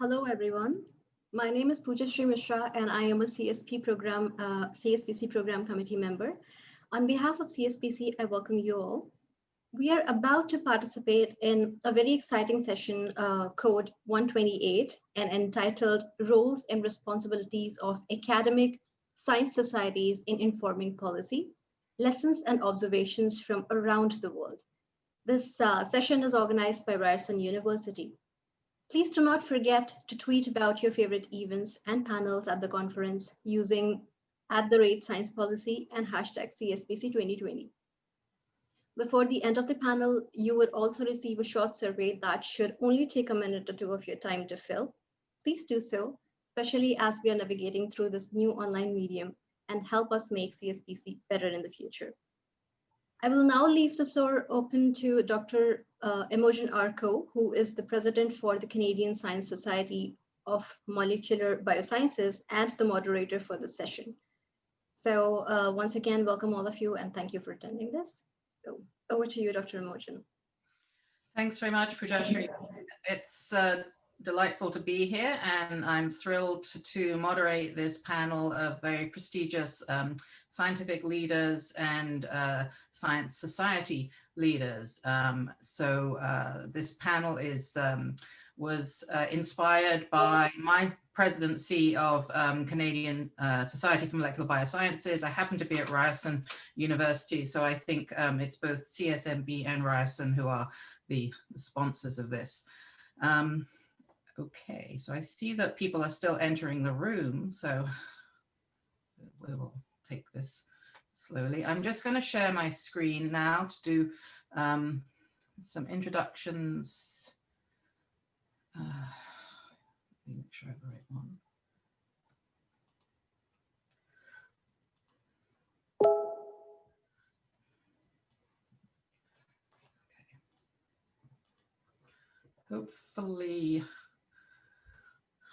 Hello, everyone. My name is Pooja Sri Mishra, and I am a CSPC program committee member. On behalf of CSPC, I welcome you all. We are about to participate in a very exciting session, code 128, and entitled Roles and Responsibilities of Academic Science Societies in Informing Policy, Lessons and Observations from Around the World. This session is organized by Ryerson University. Please do not forget to tweet about your favorite events and panels at the conference using @SciencePolicy and hashtag CSPC 2020. Before the end of the panel, you would also receive a short survey that should only take a minute or two of your time to fill. Please do so, especially as we are navigating through this new online medium, and help us make CSPC better in the future. I will now leave the floor open to Dr. Imogen Arco, who is the president for the Canadian Science Society of Molecular Biosciences and the moderator for this session. So once again, welcome all of you and thank you for attending this. So over to you, Dr. Imogen. Thanks very much, Pujashri. It's delightful to be here, and I'm thrilled to moderate this panel of very prestigious scientific leaders and science society leaders. This panel was inspired by my presidency of Canadian Society for Molecular Biosciences. I happen to be at Ryerson University, so I think it's both CSMB and Ryerson who are the sponsors of this. Okay, so I see that people are still entering the room, so we will take this slowly. I'm just going to share my screen now to do some introductions. Let me make sure I have the right one. Okay. Hopefully,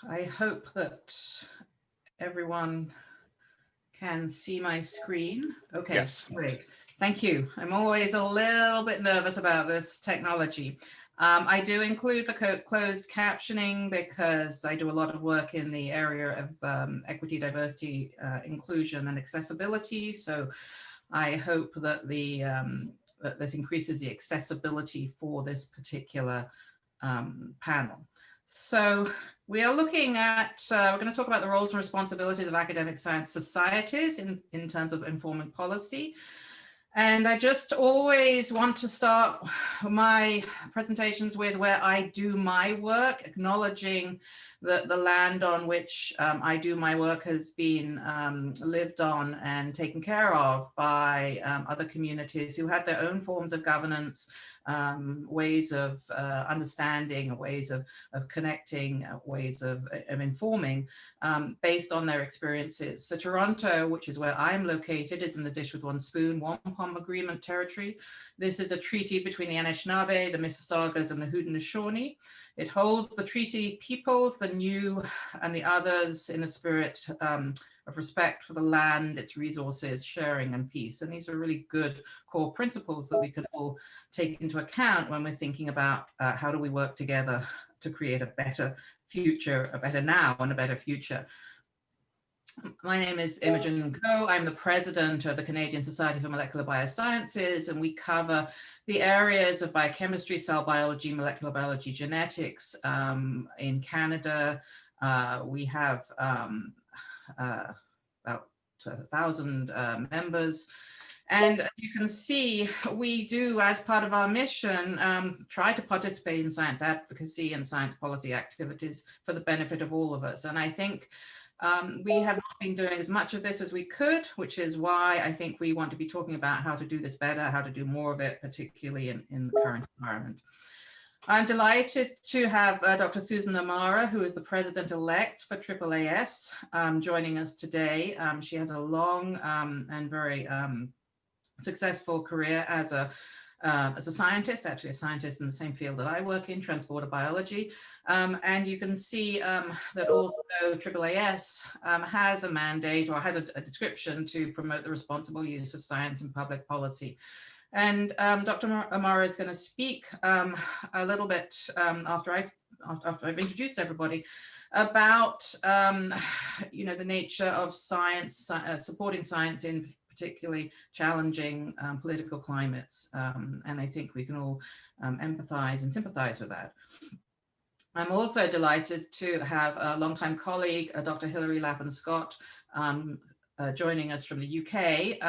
I hope that everyone can see my screen. Okay, yes. Great. Thank you. I'm always a little bit nervous about this technology. I do include the closed captioning because I do a lot of work in the area of equity, diversity, inclusion, and accessibility. So I hope that that this increases the accessibility for this particular panel. So we are looking at, we're going to talk about the roles and responsibilities of academic science societies in terms of informing policy. And I just always want to start my presentations with where I do my work, acknowledging that the land on which I do my work has been lived on and taken care of by other communities who had their own forms of governance, ways of understanding, ways of connecting, ways of informing based on their experiences. So Toronto, which is where I'm located, is in the Dish with One Spoon Wampum Agreement territory. This is a treaty between the Anishinaabe, the Mississaugas, and the Haudenosaunee. It holds the treaty peoples, the new and the others, in a spirit of respect for the land, its resources, sharing, and peace. And these are really good core principles that we could all take into account when we're thinking about how do we work together to create a better future, a better now and a better future. My name is Imogen Go. I'm the president of the Canadian Society for Molecular Biosciences, and we cover the areas of biochemistry, cell biology, molecular biology, genetics. In Canada, we have about 1,000 members. And you can see we do, as part of our mission, try to participate in science advocacy and science policy activities for the benefit of all of us. And I think we have not been doing as much of this as we could, which is why I think we want to be talking about how to do this better, how to do more of it, particularly in the current environment. I'm delighted to have Dr. Susan Amara, who is the president-elect for AAAS, joining us today. She has a long and very successful career as a scientist, actually a scientist in the same field that I work in, transporter biology. And you can see that also AAAS has a mandate or has a description to promote the responsible use of science in public policy. And Dr. Amara is going to speak a little bit after I after I've introduced everybody, about the nature of science, supporting science in particularly challenging political climates, and I think we can all empathize and sympathize with that. I'm also delighted to have a longtime colleague, Dr. Hilary Lappin-Scott, joining us from the UK.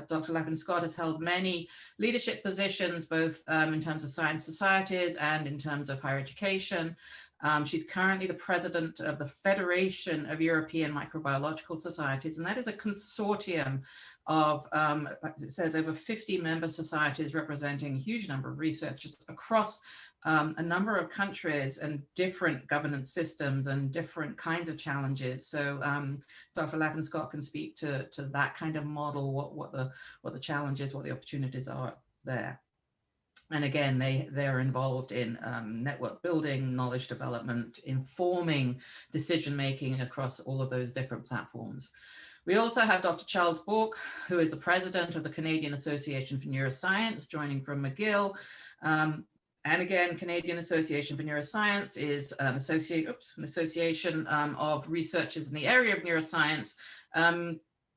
Dr. Lappin-Scott has held many leadership positions, both in terms of science societies and in terms of higher education. She's currently the president of the Federation of European Microbiological Societies, and that is a consortium of, as it says, over 50 member societies representing a huge number of researchers across a number of countries and different governance systems and different kinds of challenges. So Dr. Lappin-Scott can speak to that kind of model, what the challenges, what the opportunities are there. And again, they're involved in network building, knowledge development, informing decision-making across all of those different platforms. We also have Dr. Charles Bourque, who is the president of the Canadian Association for Neuroscience, joining from McGill. And again, Canadian Association for Neuroscience is an association of researchers in the area of neuroscience,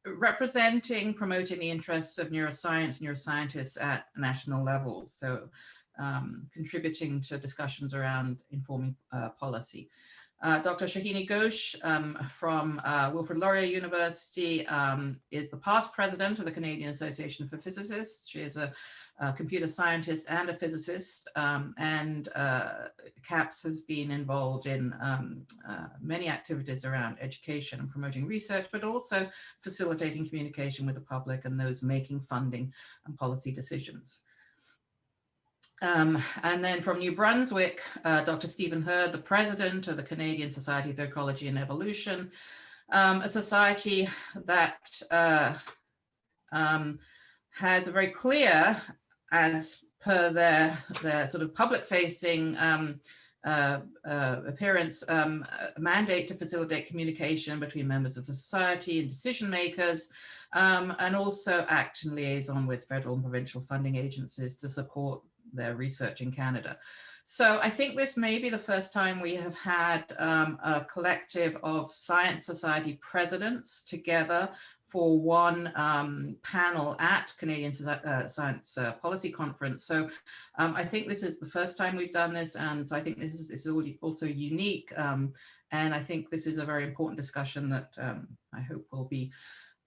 representing, promoting the interests of neuroscience, neuroscientists at national levels. So contributing to discussions around informing policy. Dr. Shohini Ghose from Wilfrid Laurier University is the past president of the Canadian Association for Physicists. She is a computer scientist and a physicist, and CAPS has been involved in many activities around education and promoting research, but also facilitating communication with the public and those making funding and policy decisions. And then from New Brunswick, Dr. Stephen Hurd, the president of the Canadian Society of Ecology and Evolution, a society that has a very clear, as per their sort of public-facing appearance, mandate to facilitate communication between members of the society and decision makers, and also act in liaison with federal and provincial funding agencies to support their research in Canada. So I think this may be the first time we have had a collective of science society presidents together for one panel at Canadian Science Policy Conference. So I think this is the first time we've done this, and so I think this is also unique, and I think this is a very important discussion that I hope will be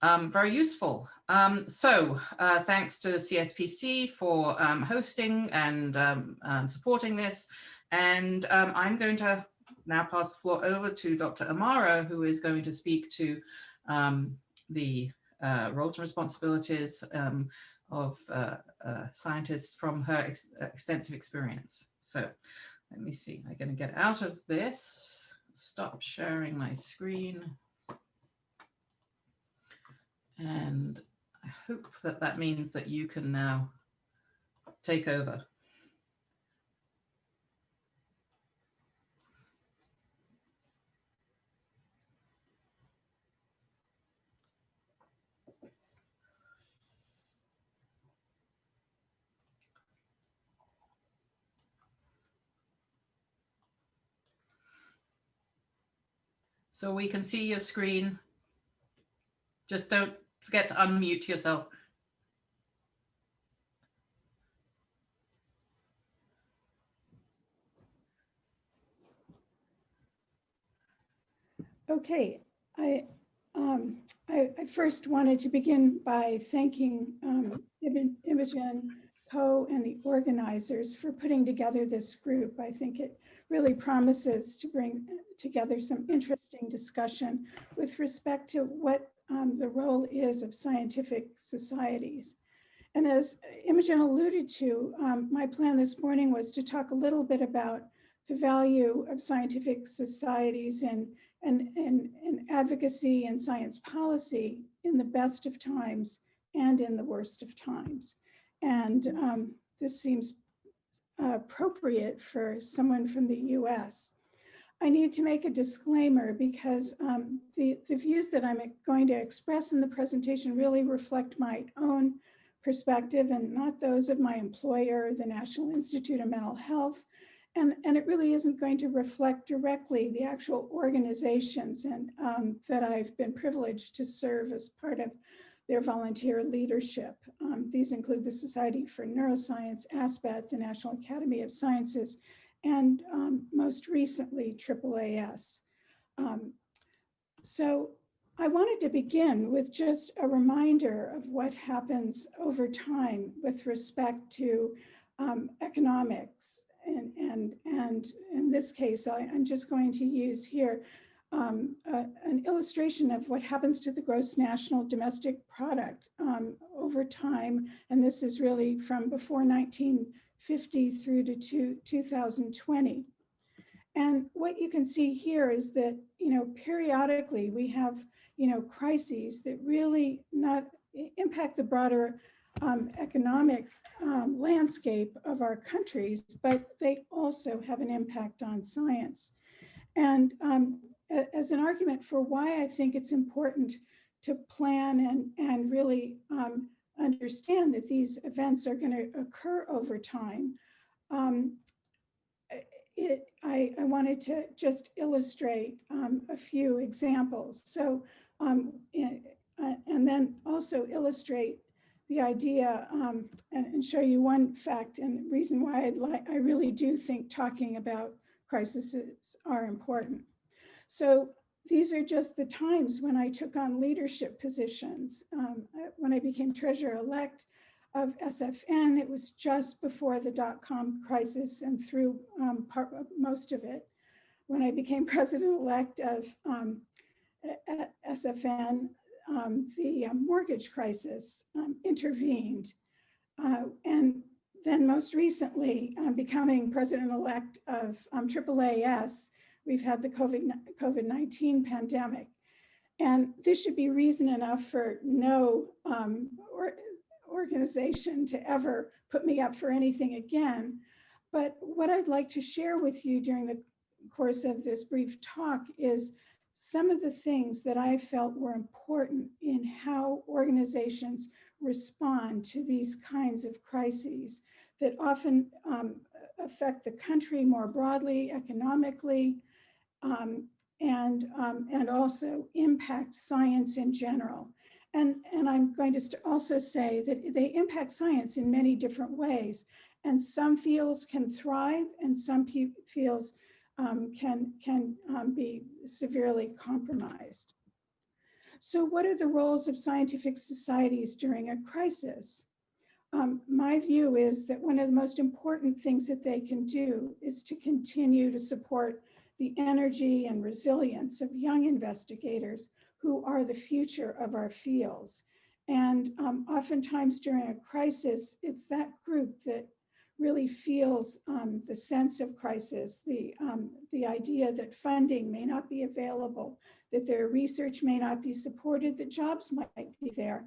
very useful. So thanks to CSPC for hosting and supporting this. And I'm going to now pass the floor over to Dr. Amara, who is going to speak to the roles and responsibilities of scientists from her extensive experience. So let me see, I'm going to get out of this, stop sharing my screen. And I hope that that means that you can now take over. So we can see your screen. Just don't forget to unmute yourself. Okay, I first wanted to begin by thanking Imogen, Co, and the organizers for putting together this group. I think it really promises to bring together some interesting discussion with respect to what the role is of scientific societies. And as Imogen alluded to, my plan this morning was to talk a little bit about the value of scientific societies and advocacy and science policy in the best of times and in the worst of times. And this seems appropriate for someone from the US. I need to make a disclaimer because the views that I'm going to express in the presentation really reflect my own perspective and not those of my employer, the National Institute of Mental Health, And it really isn't going to reflect directly the actual organizations and that I've been privileged to serve as part of their volunteer leadership. These include the Society for Neuroscience, ASPET, the National Academy of Sciences, and most recently, AAAS. So I wanted to begin with just a reminder of what happens over time with respect to economics. And in this case, I'm just going to use here an illustration of what happens to the gross national domestic product over time. And this is really from before 1950 through to 2020. And what you can see here is that, periodically we have, crises that really not impact the broader economic landscape of our countries, but they also have an impact on science. And as an argument for why I think it's important to plan and really understand that these events are going to occur over time, I wanted to just illustrate a few examples. So, and then also illustrate the idea and show you one fact and reason why I really do think talking about crises are important. So these are just the times when I took on leadership positions. When I became treasurer-elect of SFN, it was just before the dot-com crisis and through most of it. When I became president-elect of SFN, the mortgage crisis intervened. And then most recently, becoming president-elect of AAAS, we've had the COVID-19 pandemic. And this should be reason enough for no organization to ever put me up for anything again. But what I'd like to share with you during the course of this brief talk is some of the things that I felt were important in how organizations respond to these kinds of crises that often affect the country more broadly, economically, and also impact science in general. And I'm going to also say that they impact science in many different ways. And some fields can thrive and some fields can be severely compromised. So what are the roles of scientific societies during a crisis? My view is that one of the most important things that they can do is to continue to support the energy and resilience of young investigators who are the future of our fields. And oftentimes during a crisis, it's that group that really feels the sense of crisis, the idea that funding may not be available, that their research may not be supported, that jobs might be there,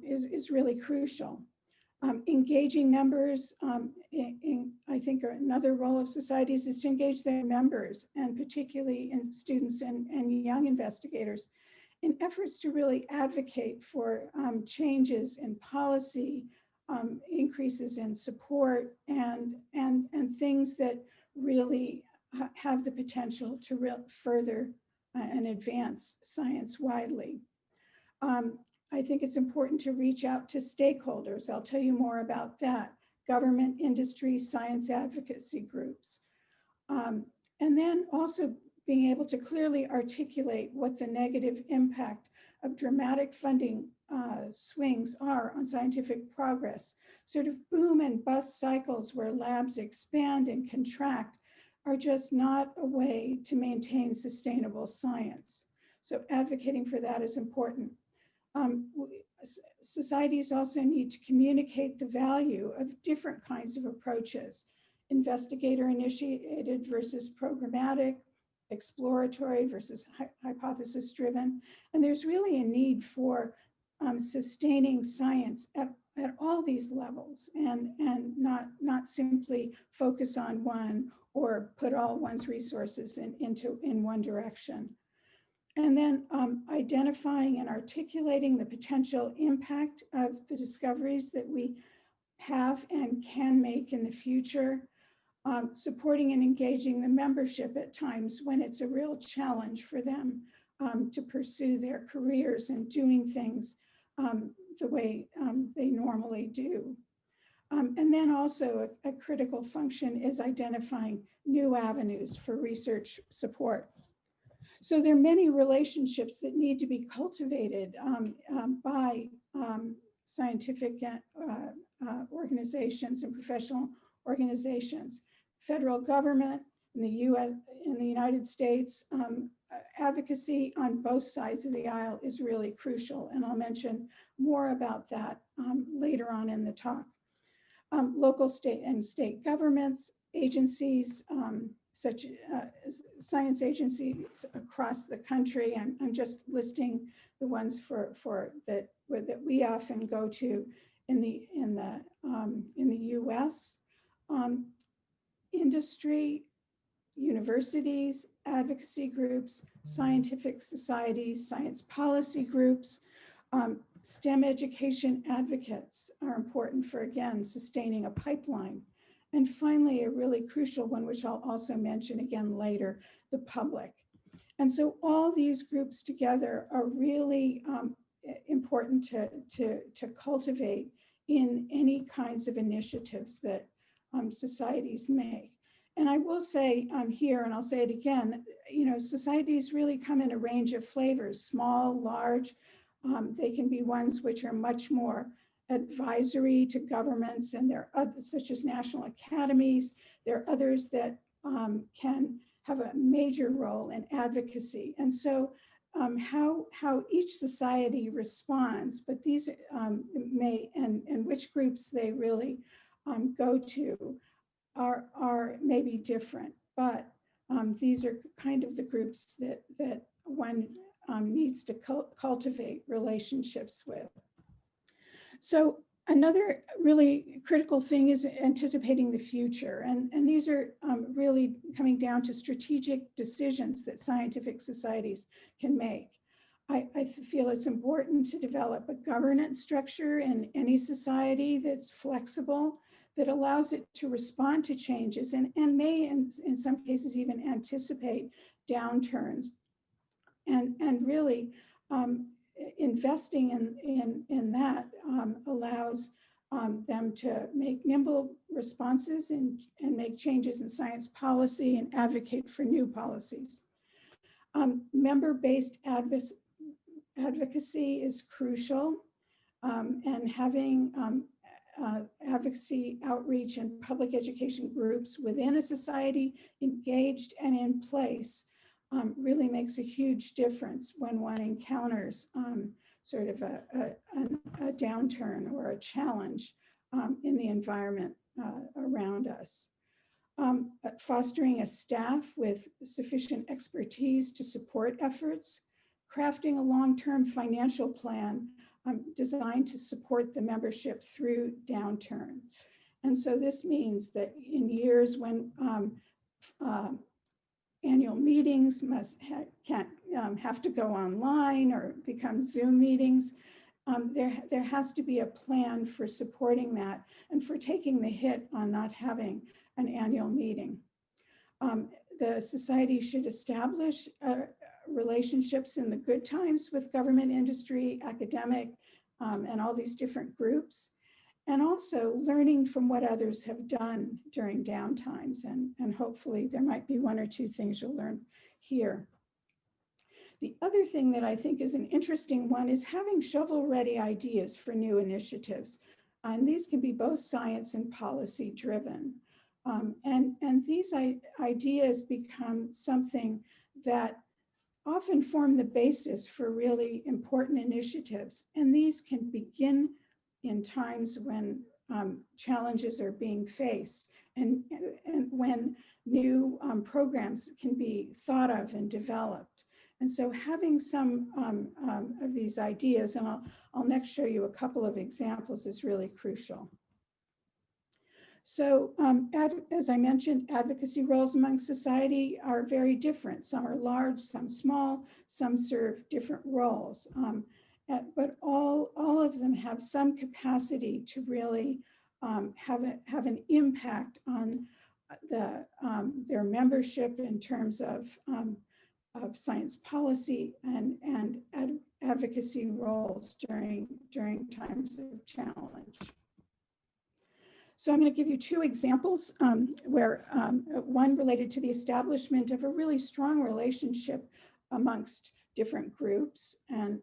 is really crucial. Engaging members, I think another role of societies is to engage their members, and particularly in students and young investigators, in efforts to really advocate for changes in policy, increases in support, and things that really have the potential to further and advance science widely. I think it's important to reach out to stakeholders. I'll tell you more about that. Government, industry, science advocacy groups. And then also being able to clearly articulate what the negative impact of dramatic funding swings are on scientific progress. Sort of boom and bust cycles where labs expand and contract are just not a way to maintain sustainable science. So advocating for that is important. Societies also need to communicate the value of different kinds of approaches, investigator-initiated versus programmatic, exploratory versus hypothesis-driven. And there's really a need for sustaining science at all these levels and not simply focus on one or put all one's resources in one direction. And then identifying and articulating the potential impact of the discoveries that we have and can make in the future. supporting and engaging the membership at times when it's a real challenge for them to pursue their careers and doing things the way they normally do. And then also a critical function is identifying new avenues for research support. So there are many relationships that need to be cultivated by scientific organizations and professional organizations. Federal government in the US, in the United States, advocacy on both sides of the aisle is really crucial. And I'll mention more about that later on in the talk. Local, state, and state governments, agencies, such science agencies across the country. I'm just listing the ones that we often go to in the U.S. Industry, universities, advocacy groups, scientific societies, science policy groups. STEM education advocates are important for, again, sustaining a pipeline. And finally, a really crucial one, which I'll also mention again later, the public. And so all these groups together are really important to cultivate in any kinds of initiatives that societies make. And I will say here, and I'll say it again, you know, societies really come in a range of flavors, small, large. They can be ones which are much more advisory to governments, and there are others, such as national academies. There are others that can have a major role in advocacy. And so how each society responds, but these may, and which groups they really go to are maybe different, but these are kind of the groups that one needs to cultivate relationships with. So another really critical thing is anticipating the future. And these are really coming down to strategic decisions that scientific societies can make. I feel it's important to develop a governance structure in any society that's flexible, that allows it to respond to changes and may, in some cases, even anticipate downturns. And really investing in that allows them to make nimble responses and make changes in science policy and advocate for new policies. Member-based advocacy is crucial, and having advocacy outreach and public education groups within a society engaged and in place really makes a huge difference when one encounters sort of a downturn or a challenge in the environment around us. Fostering a staff with sufficient expertise to support efforts, crafting a long-term financial plan designed to support the membership through downturn. And so this means that in years when annual meetings can't have to go online or become Zoom meetings, there has to be a plan for supporting that and for taking the hit on not having an annual meeting. The society should establish relationships in the good times with government, industry, academic, and all these different groups. And also learning from what others have done during downtimes. And hopefully there might be one or two things you'll learn here. The other thing that I think is an interesting one is having shovel-ready ideas for new initiatives. And these can be both science and policy driven. And these ideas become something that often form the basis for really important initiatives. And these can begin in times when challenges are being faced and when new programs can be thought of and developed. And so having some of these ideas, and I'll next show you a couple of examples, is really crucial. So as I mentioned, advocacy roles among society are very different. Some are large, some small, some serve different roles. But all of them have some capacity to really have an impact on their membership in terms of science policy and advocacy roles during times of challenge. So I'm going to give you two examples where one related to the establishment of a really strong relationship amongst different groups, and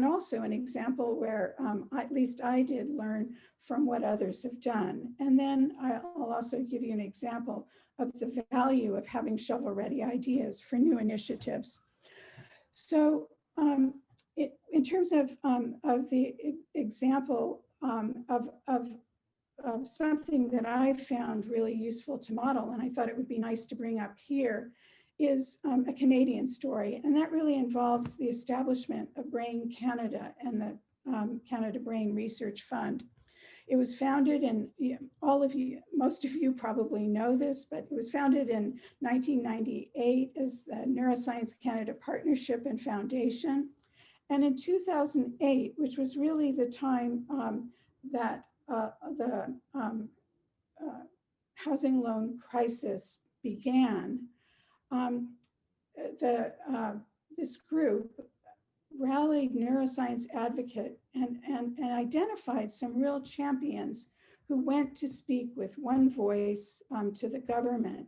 also an example where at least I did learn from what others have done. And then I'll also give you an example of the value of having shovel-ready ideas for new initiatives. So in terms of the example of something that I found really useful to model, and I thought it would be nice to bring up here, is a Canadian story. And that really involves the establishment of Brain Canada and the Canada Brain Research Fund. It was founded in, most of you probably know this, but it was founded in 1998 as the Neuroscience Canada Partnership and Foundation. And in 2008, which was really the time that the housing loan crisis began, this group rallied neuroscience advocates and identified some real champions who went to speak with one voice to the government,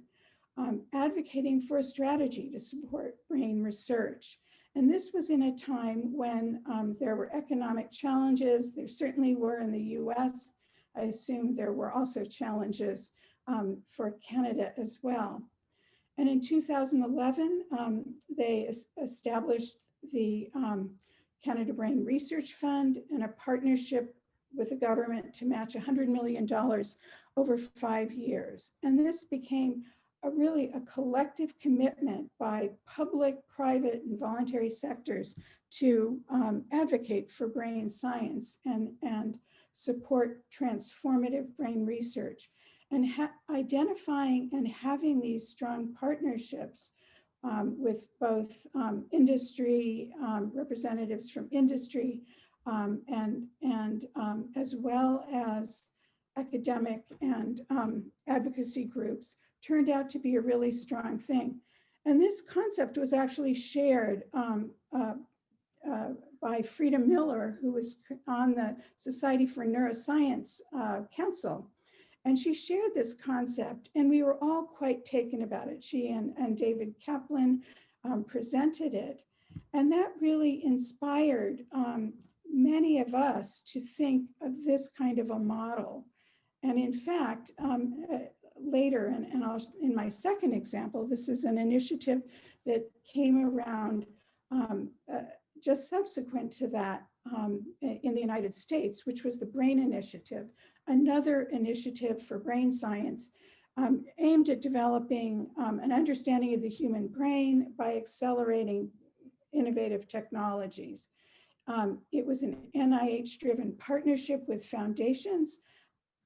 advocating for a strategy to support brain research. And this was in a time when there were economic challenges. There certainly were in the US. I assume there were also challenges for Canada as well. And in 2011, they established the Canada Brain Research Fund and a partnership with the government to match $100 million over 5 years. And this became really a collective commitment by public, private, and voluntary sectors to advocate for brain science and support transformative brain research. And identifying and having these strong partnerships with both industry, representatives from industry, and as well as academic and advocacy groups turned out to be a really strong thing. And this concept was actually shared by Frida Miller, who was on the Society for Neuroscience Council. And she shared this concept, and we were all quite taken about it. She and David Kaplan presented it. And that really inspired many of us to think of this kind of a model. And in fact, later, and in my second example, this is an initiative that came around just subsequent to that in the United States, which was the Brain Initiative, another initiative for brain science aimed at developing an understanding of the human brain by accelerating innovative technologies. It was an NIH-driven partnership with foundations,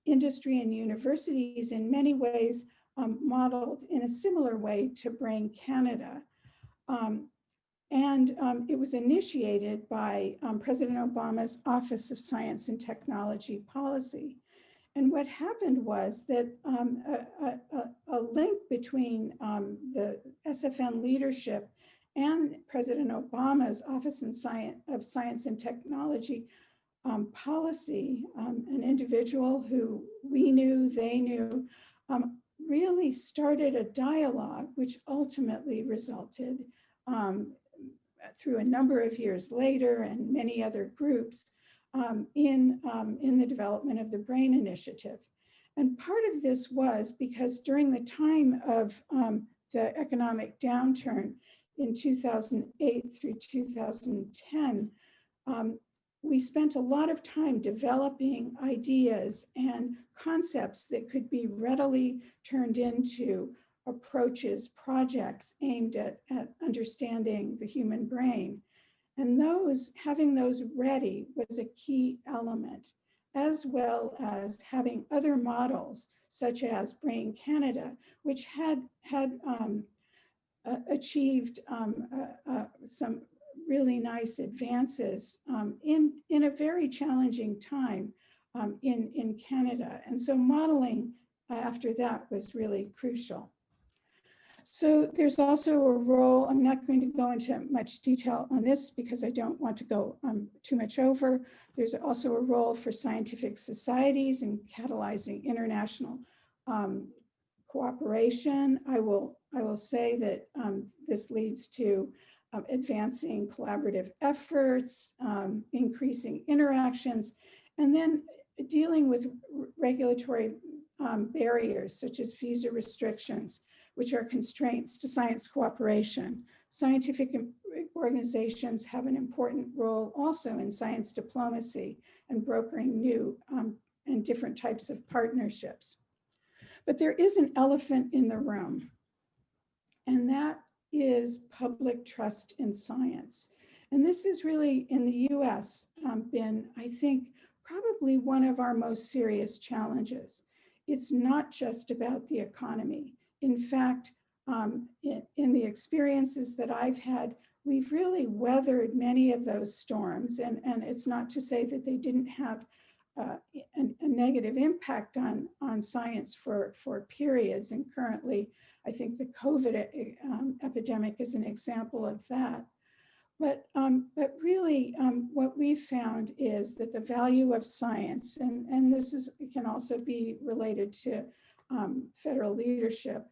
industry, and universities, in many ways modeled in a similar way to Brain Canada. It was initiated by President Obama's Office of Science and Technology Policy. And what happened was that a link between the SFN leadership and President Obama's Office of Science and Technology Policy, an individual who we knew, they knew, really started a dialogue which ultimately resulted through a number of years later and many other groups in the development of the Brain Initiative. And part of this was because during the time of the economic downturn in 2008 through 2010, we spent a lot of time developing ideas and concepts that could be readily turned into approaches, projects aimed at understanding the human brain. And having those ready was a key element, as well as having other models, such as Brain Canada, which had achieved some really nice advances in a very challenging time in Canada. And so modeling after that was really crucial. So there's also a role, I'm not going to go into much detail on this because I don't want to go too much over. There's also a role for scientific societies in catalyzing international cooperation. I will say that this leads to advancing collaborative efforts, increasing interactions, and then dealing with regulatory barriers such as visa restrictions, which are constraints to science cooperation. Scientific organizations have an important role also in science diplomacy and brokering new and different types of partnerships. But there is an elephant in the room, and that is public trust in science. And this has really, in the US, been, I think, probably one of our most serious challenges. It's not just about the economy. In fact, in the experiences that I've had, we've really weathered many of those storms. And it's not to say that they didn't have a negative impact on science for periods. And currently, I think the COVID epidemic is an example of that. But really, what we've found is that the value of science, and this can also be related to federal leadership,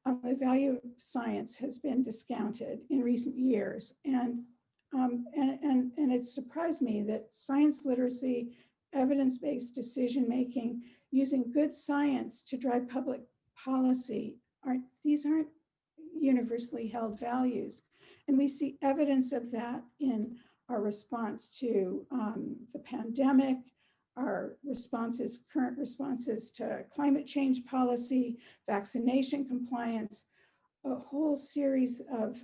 the value of science has been discounted in recent years. And it surprised me that science literacy, evidence-based decision-making, using good science to drive public policy, aren't universally held values. And we see evidence of that in our response to the pandemic, our responses, current responses to climate change policy, vaccination compliance, a whole series of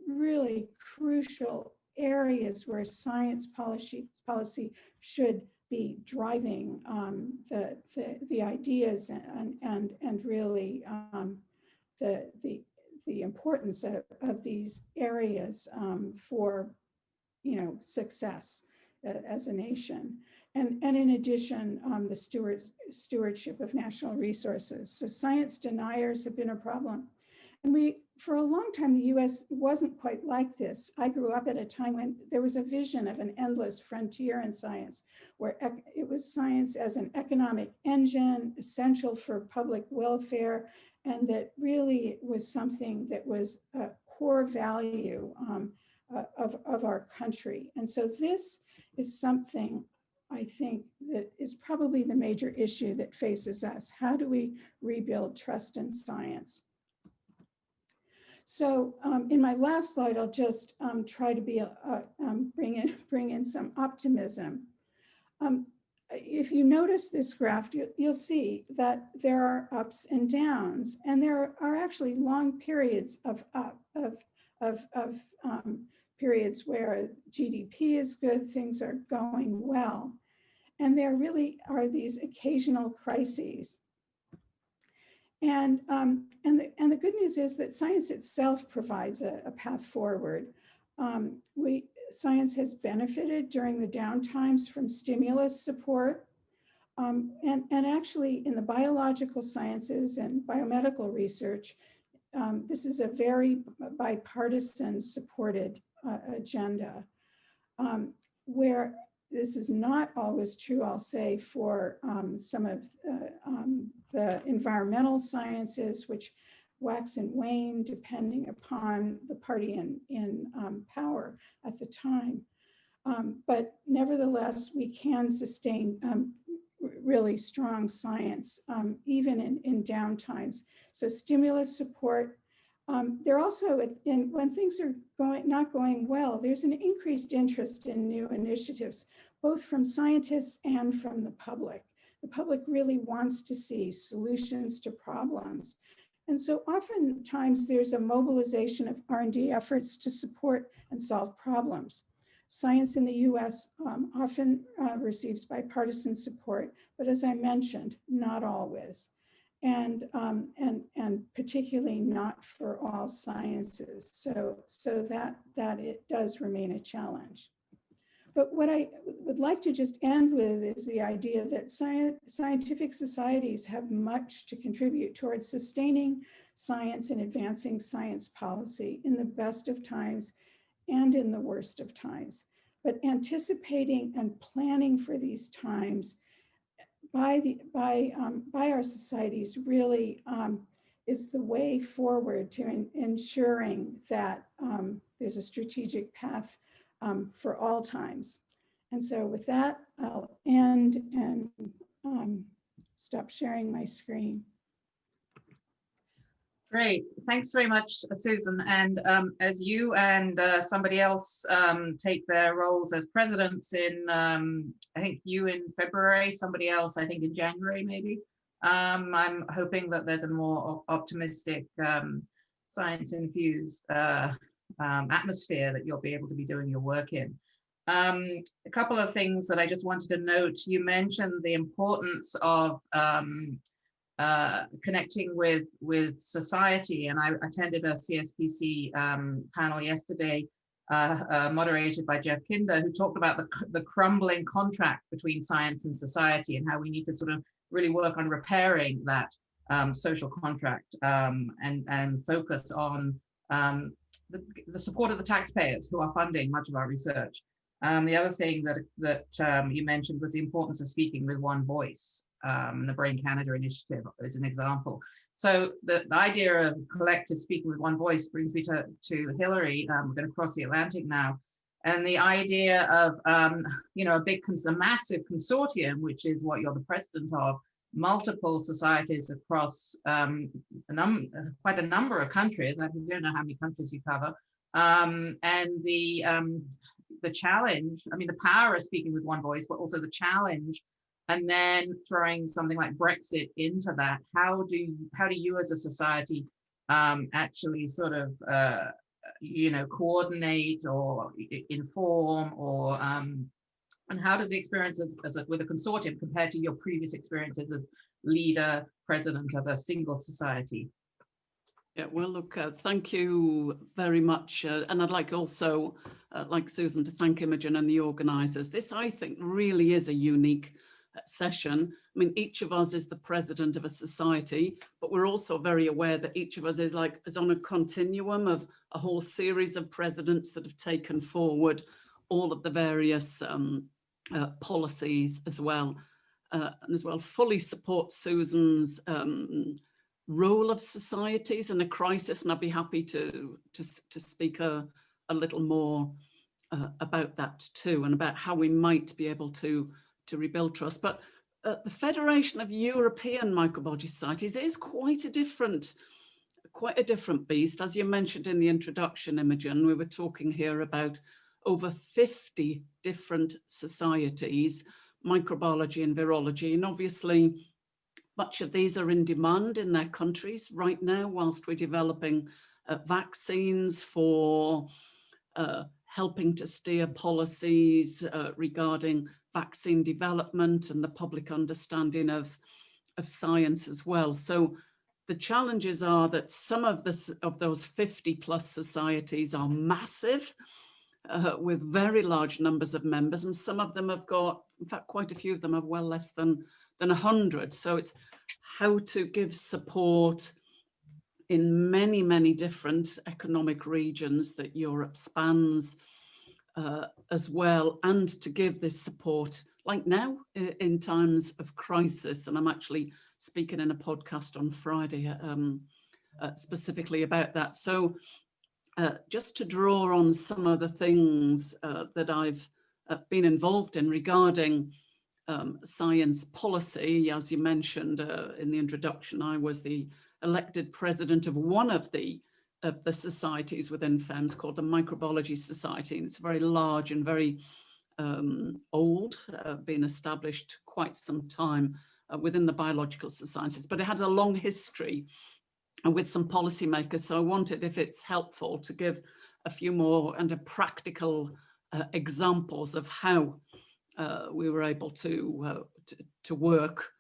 really crucial areas where science policy should be driving the ideas and really the importance of these areas for success as a nation. And in addition, the stewardship of national resources. So science deniers have been a problem. And for a long time, the US wasn't quite like this. I grew up at a time when there was a vision of an endless frontier in science, where it was science as an economic engine, essential for public welfare, and that really was something that was a core value of our country. And so this is something I think that is probably the major issue that faces us. How do we rebuild trust in science? So in my last slide, I'll just try to bring in some optimism. If you notice this graph, you'll see that there are ups and downs, and there are actually long periods of periods where GDP is good, things are going well, and there really are these occasional crises. And the good news is that science itself provides a path forward. Science has benefited during the downtimes from stimulus support. And actually in the biological sciences and biomedical research, this is a very bipartisan supported agenda, where this is not always true, I'll say, for some of the environmental sciences, which wax and wane depending upon the party in power at the time. But nevertheless, we can sustain really strong science, even in downtimes. So stimulus support. There also, when things are not going well, there's an increased interest in new initiatives, both from scientists and from the public. The public really wants to see solutions to problems. And so oftentimes there's a mobilization of R&D efforts to support and solve problems. Science in the US often receives bipartisan support, but as I mentioned, not always. And particularly not for all sciences. So that it does remain a challenge. But what I would like to just end with is the idea that scientific societies have much to contribute towards sustaining science and advancing science policy in the best of times and in the worst of times. But anticipating and planning for these times by our societies really is the way forward to ensuring that there's a strategic path for all times. And so with that, I'll end and stop sharing my screen. Great, thanks very much, Susan. And as you and somebody else take their roles as presidents in, I think you in February, somebody else, I think in January maybe, I'm hoping that there's a more optimistic, science-infused atmosphere that you'll be able to be doing your work in. A couple of things that I just wanted to note. You mentioned the importance of connecting with society, and I attended a CSPC panel yesterday, moderated by Jeff Kinder, who talked about the crumbling contract between science and society and how we need to sort of really work on repairing that social contract and focus on the support of the taxpayers who are funding much of our research. The other thing that you mentioned was the importance of speaking with one voice. The Brain Canada initiative is an example. So the idea of collective speaking with one voice brings me to Hilary. We're going to cross the Atlantic now. And the idea of, a massive consortium, which is what you're the president of, multiple societies across quite a number of countries. I don't know how many countries you cover. And the challenge, the power of speaking with one voice, but also the challenge, and then throwing something like Brexit into that. How do you as a society actually sort of coordinate or inform, or and how does the experience with a consortium compare to your previous experiences as leader, president of a single society? Yeah, well, look, thank you very much. And I'd like also, like Susan, to thank Imogen and the organisers. This, I think, really is a unique session. Each of us is the president of a society, but we're also very aware that each of us is on a continuum of a whole series of presidents that have taken forward all of the various policies as well. And as well, fully support Susan's role of societies in a crisis, and I'd be happy to speak a little more about that too, and about how we might be able to rebuild trust. But the Federation of European Microbiology Societies is quite a different beast. As you mentioned in the introduction, Imogen, we were talking here about over 50 different societies, microbiology and virology, and obviously much of these are in demand in their countries right now, whilst we're developing vaccines for helping to steer policies regarding vaccine development and the public understanding of science as well. So the challenges are that some of those 50 plus societies are massive, with very large numbers of members, and some of them have got, in fact, quite a few of them have well less than 100. So it's how to give support in many, many different economic regions that Europe spans as well, and to give this support like now in times of crisis. And I'm actually speaking in a podcast on Friday specifically about that. So just to draw on some of the things that I've been involved in regarding science policy. As you mentioned in the introduction, I was the elected president of one of the societies within FEMS called the Microbiology Society, and it's very large and very old, been established quite some time within the biological sciences, but it had a long history with some policymakers. So I wanted, if it's helpful, to give a few more and practical examples of how we were able to work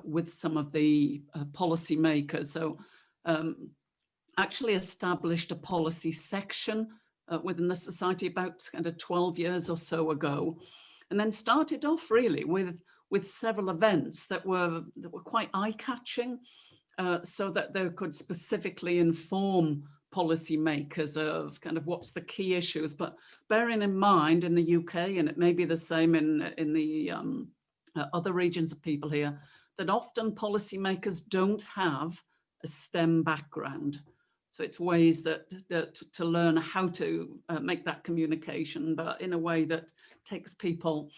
with some of the policymakers. So actually established a policy section within the society about kind of 12 years or so ago, and then started off really with several events that were quite eye-catching, so that they could specifically inform policymakers of kind of what's the key issues. But bearing in mind in the UK, and it may be the same in the other regions of people here, that often policymakers don't have a STEM background. So it's ways that to learn how to make that communication, but in a way that takes people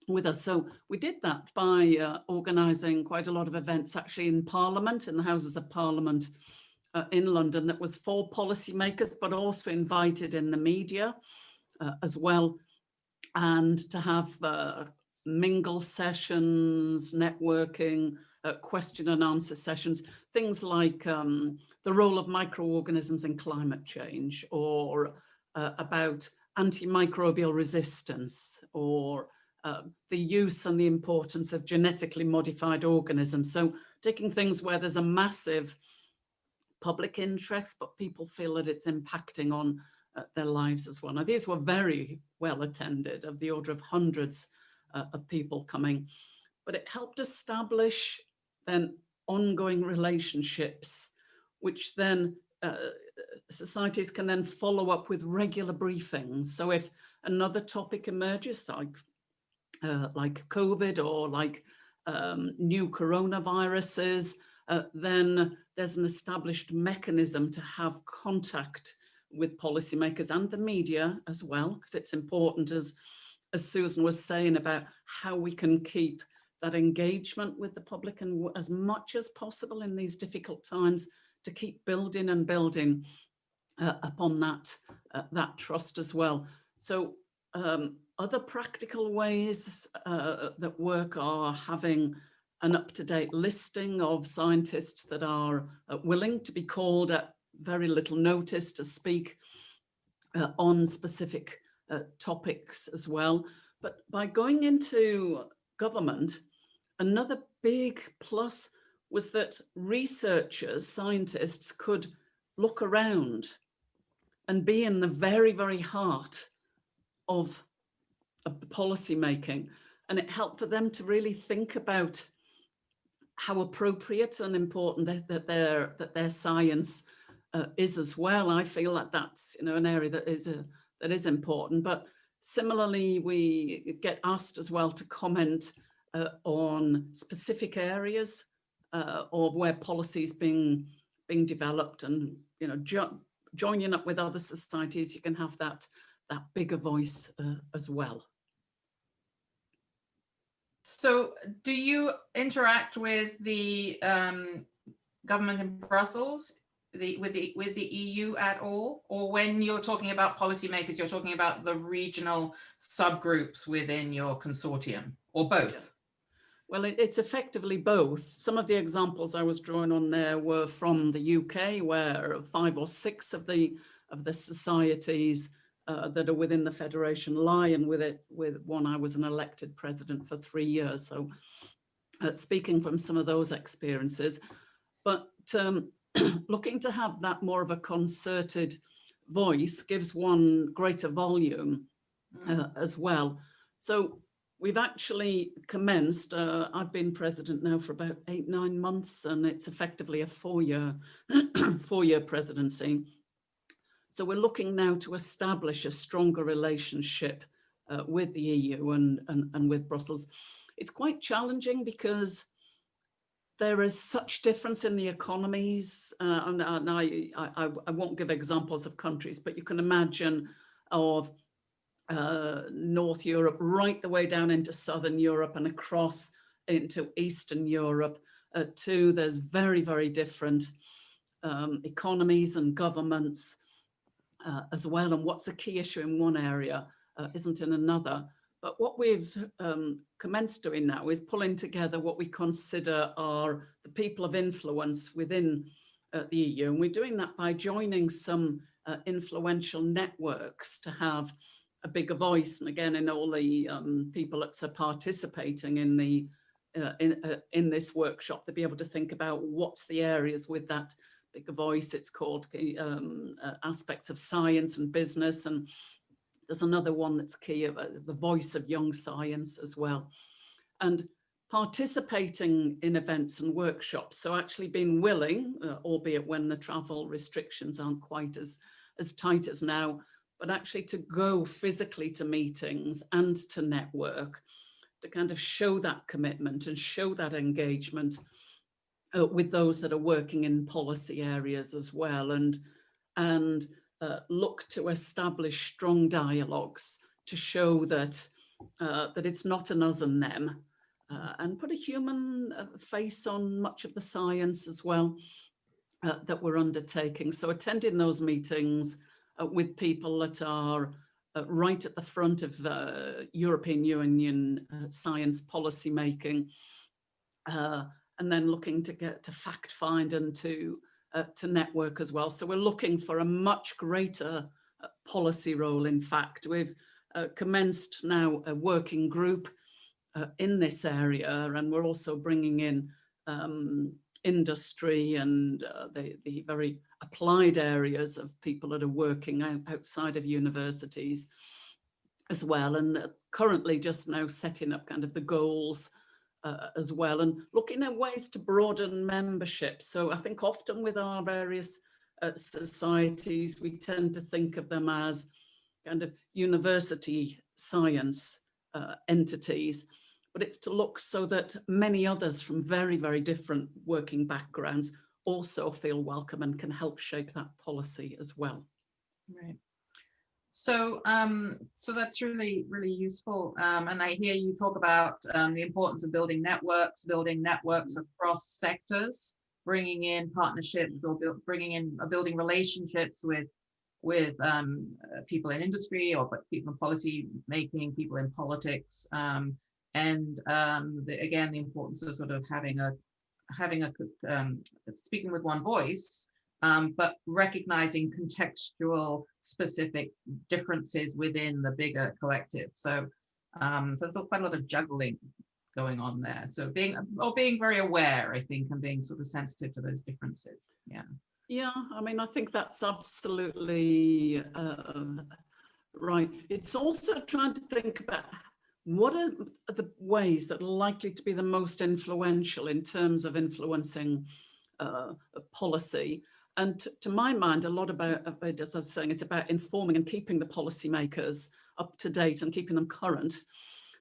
with us. So we did that by organising quite a lot of events actually in Parliament, in the Houses of Parliament in London, that was for policymakers, but also invited in the media as well, and to have mingle sessions, networking, question and answer sessions, things like the role of microorganisms in climate change, or about antimicrobial resistance, or the use and the importance of genetically modified organisms. So taking things where there's a massive public interest, but people feel that it's impacting on their lives as well. Now, these were very well attended, of the order of hundreds of people coming, but it helped establish then ongoing relationships, which then societies can then follow up with regular briefings. So if another topic emerges, like COVID or like new coronaviruses, then there's an established mechanism to have contact with policymakers and the media as well, because it's important, as Susan was saying, about how we can keep that engagement with the public, and as much as possible in these difficult times to keep building and building upon that trust as well. So other practical ways that work are having an up-to-date listing of scientists that are willing to be called at very little notice to speak on specific topics as well. But by going into government, another big plus was that researchers, scientists, could look around and be in the very, very heart of the policy making. And it helped for them to really think about how appropriate and important that their science is as well. I feel that that's, you know, an area that is important. But similarly, we get asked as well to comment on specific areas of where policy is being developed, and you know, joining up with other societies, you can have that bigger voice as well. So do you interact with the government in Brussels, with the EU at all? Or when you're talking about policymakers, you're talking about the regional subgroups within your consortium, or both? Well, it's effectively both. Some of the examples I was drawing on there were from the UK, where 5 or 6 of the societies that are within the Federation lie, and with one I was an elected president for 3 years. So speaking from some of those experiences, but looking to have that more of a concerted voice gives one greater volume as well. So we've actually commenced, I've been president now for about 8-9 months, and it's effectively a 4-year presidency. So we're looking now to establish a stronger relationship with the EU and with Brussels. It's quite challenging because there is such difference in the economies, and I won't give examples of countries, but you can imagine of North Europe right the way down into Southern Europe and across into Eastern Europe too. There's very, very different economies and governments as well, and what's a key issue in one area isn't in another. But what we've commenced doing now is pulling together what we consider are the people of influence within the EU, and we're doing that by joining some influential networks to have a bigger voice. And again, in all the people that are participating in the in this workshop, to be able to think about what's the areas with that bigger voice, it's called, aspects of science and business. And there's another one that's key, the voice of young science as well. And participating in events and workshops. So actually being willing, albeit when the travel restrictions aren't quite as tight as now, but actually to go physically to meetings and to network, to kind of show that commitment and show that engagement with those that are working in policy areas as well, and look to establish strong dialogues to show that that it's not an us and them, and put a human face on much of the science as well that we're undertaking. So attending those meetings with people that are right at the front of European Union science policy making, and then looking to get to fact find and to network as well. So we're looking for a much greater policy role. In fact, we've commenced now a working group in this area, and we're also bringing in industry and the very applied areas of people that are working outside of universities as well, and currently just now setting up kind of the goals as well, and looking at ways to broaden membership. So I think often with our various societies, we tend to think of them as kind of university science entities, but it's to look so that many others from very, very different working backgrounds also feel welcome and can help shape that policy as well. Right. So, so that's really, really useful. And I hear you talk about the importance of building networks across sectors, bringing in partnerships or building relationships with people in industry or people in policy making, people in politics, and again, the importance of sort of having a speaking with one voice, but recognizing contextual specific differences within the bigger collective. So, so there's quite a lot of juggling going on there. So being very aware, I think, and being sort of sensitive to those differences. Yeah. Yeah, I mean, I think that's absolutely right. It's also trying to think about what are the ways that are likely to be the most influential in terms of influencing policy. And to my mind, a lot about it, as I was saying, is about informing and keeping the policymakers up to date and keeping them current.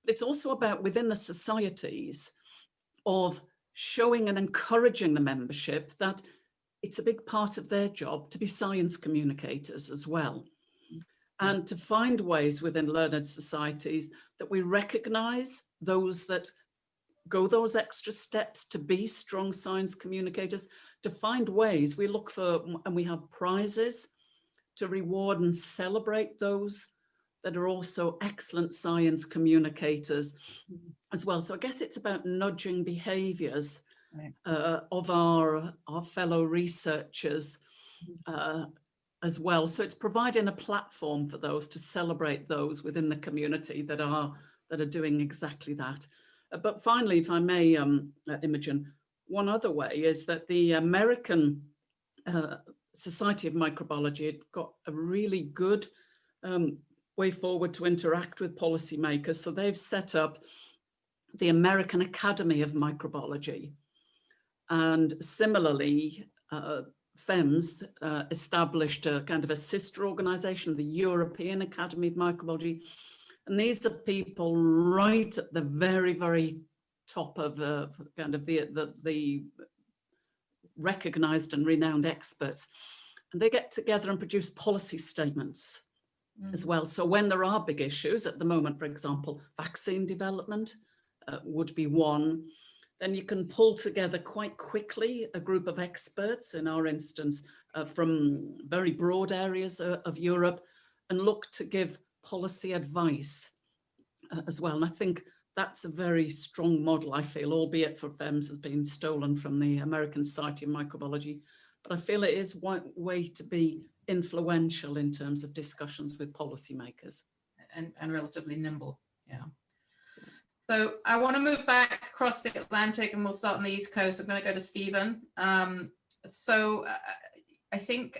But it's also about within the societies of showing and encouraging the membership that it's a big part of their job to be science communicators as well. And to find ways within learned societies that we recognize those that go those extra steps to be strong science communicators, to find ways. We look for, and we have prizes to reward and celebrate those that are also excellent science communicators as well. So I guess it's about nudging behaviors of our fellow researchers as well. So it's providing a platform for those to celebrate those within the community that are doing exactly that. But finally, if I may, Imogen, one other way is that the American Society of Microbiology had got a really good way forward to interact with policymakers. So they've set up the American Academy of Microbiology. And similarly, FEMS established a kind of a sister organization, the European Academy of Microbiology. And these are people right at the very, very top of the kind of the recognized and renowned experts. And they get together and produce policy statements as well. So when there are big issues at the moment, for example, vaccine development would be one, then you can pull together quite quickly a group of experts, in our instance, from very broad areas of Europe, and look to give policy advice as well. And I think that's a very strong model, I feel, albeit for FEMS has been stolen from the American Society of Microbiology. But I feel it is one way to be influential in terms of discussions with policymakers. And relatively nimble, yeah. So I want to move back across the Atlantic and we'll start on the East Coast. I'm going to go to Stephen. So I think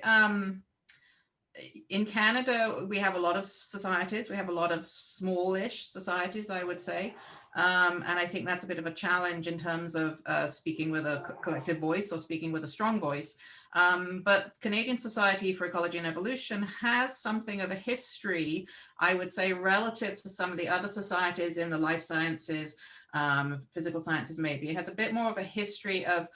in Canada, we have a lot of societies. We have a lot of smallish societies, I would say. And I think that's a bit of a challenge in terms of speaking with a collective voice or speaking with a strong voice. But Canadian Society for Ecology and Evolution has something of a history, I would say, relative to some of the other societies in the life sciences, physical sciences maybe. It has a bit more of a history of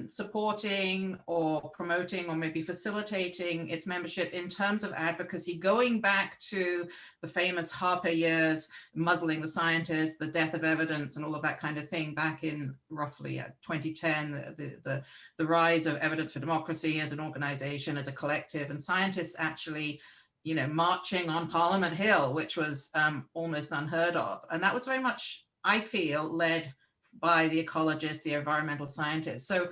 supporting or promoting or maybe facilitating its membership in terms of advocacy, going back to the famous Harper years, muzzling the scientists, the death of evidence and all of that kind of thing back in roughly 2010, the rise of Evidence for Democracy as an organization, as a collective, and scientists actually, you know, marching on Parliament Hill, which was almost unheard of. And that was very much, I feel, led by the ecologists, the environmental scientists. So,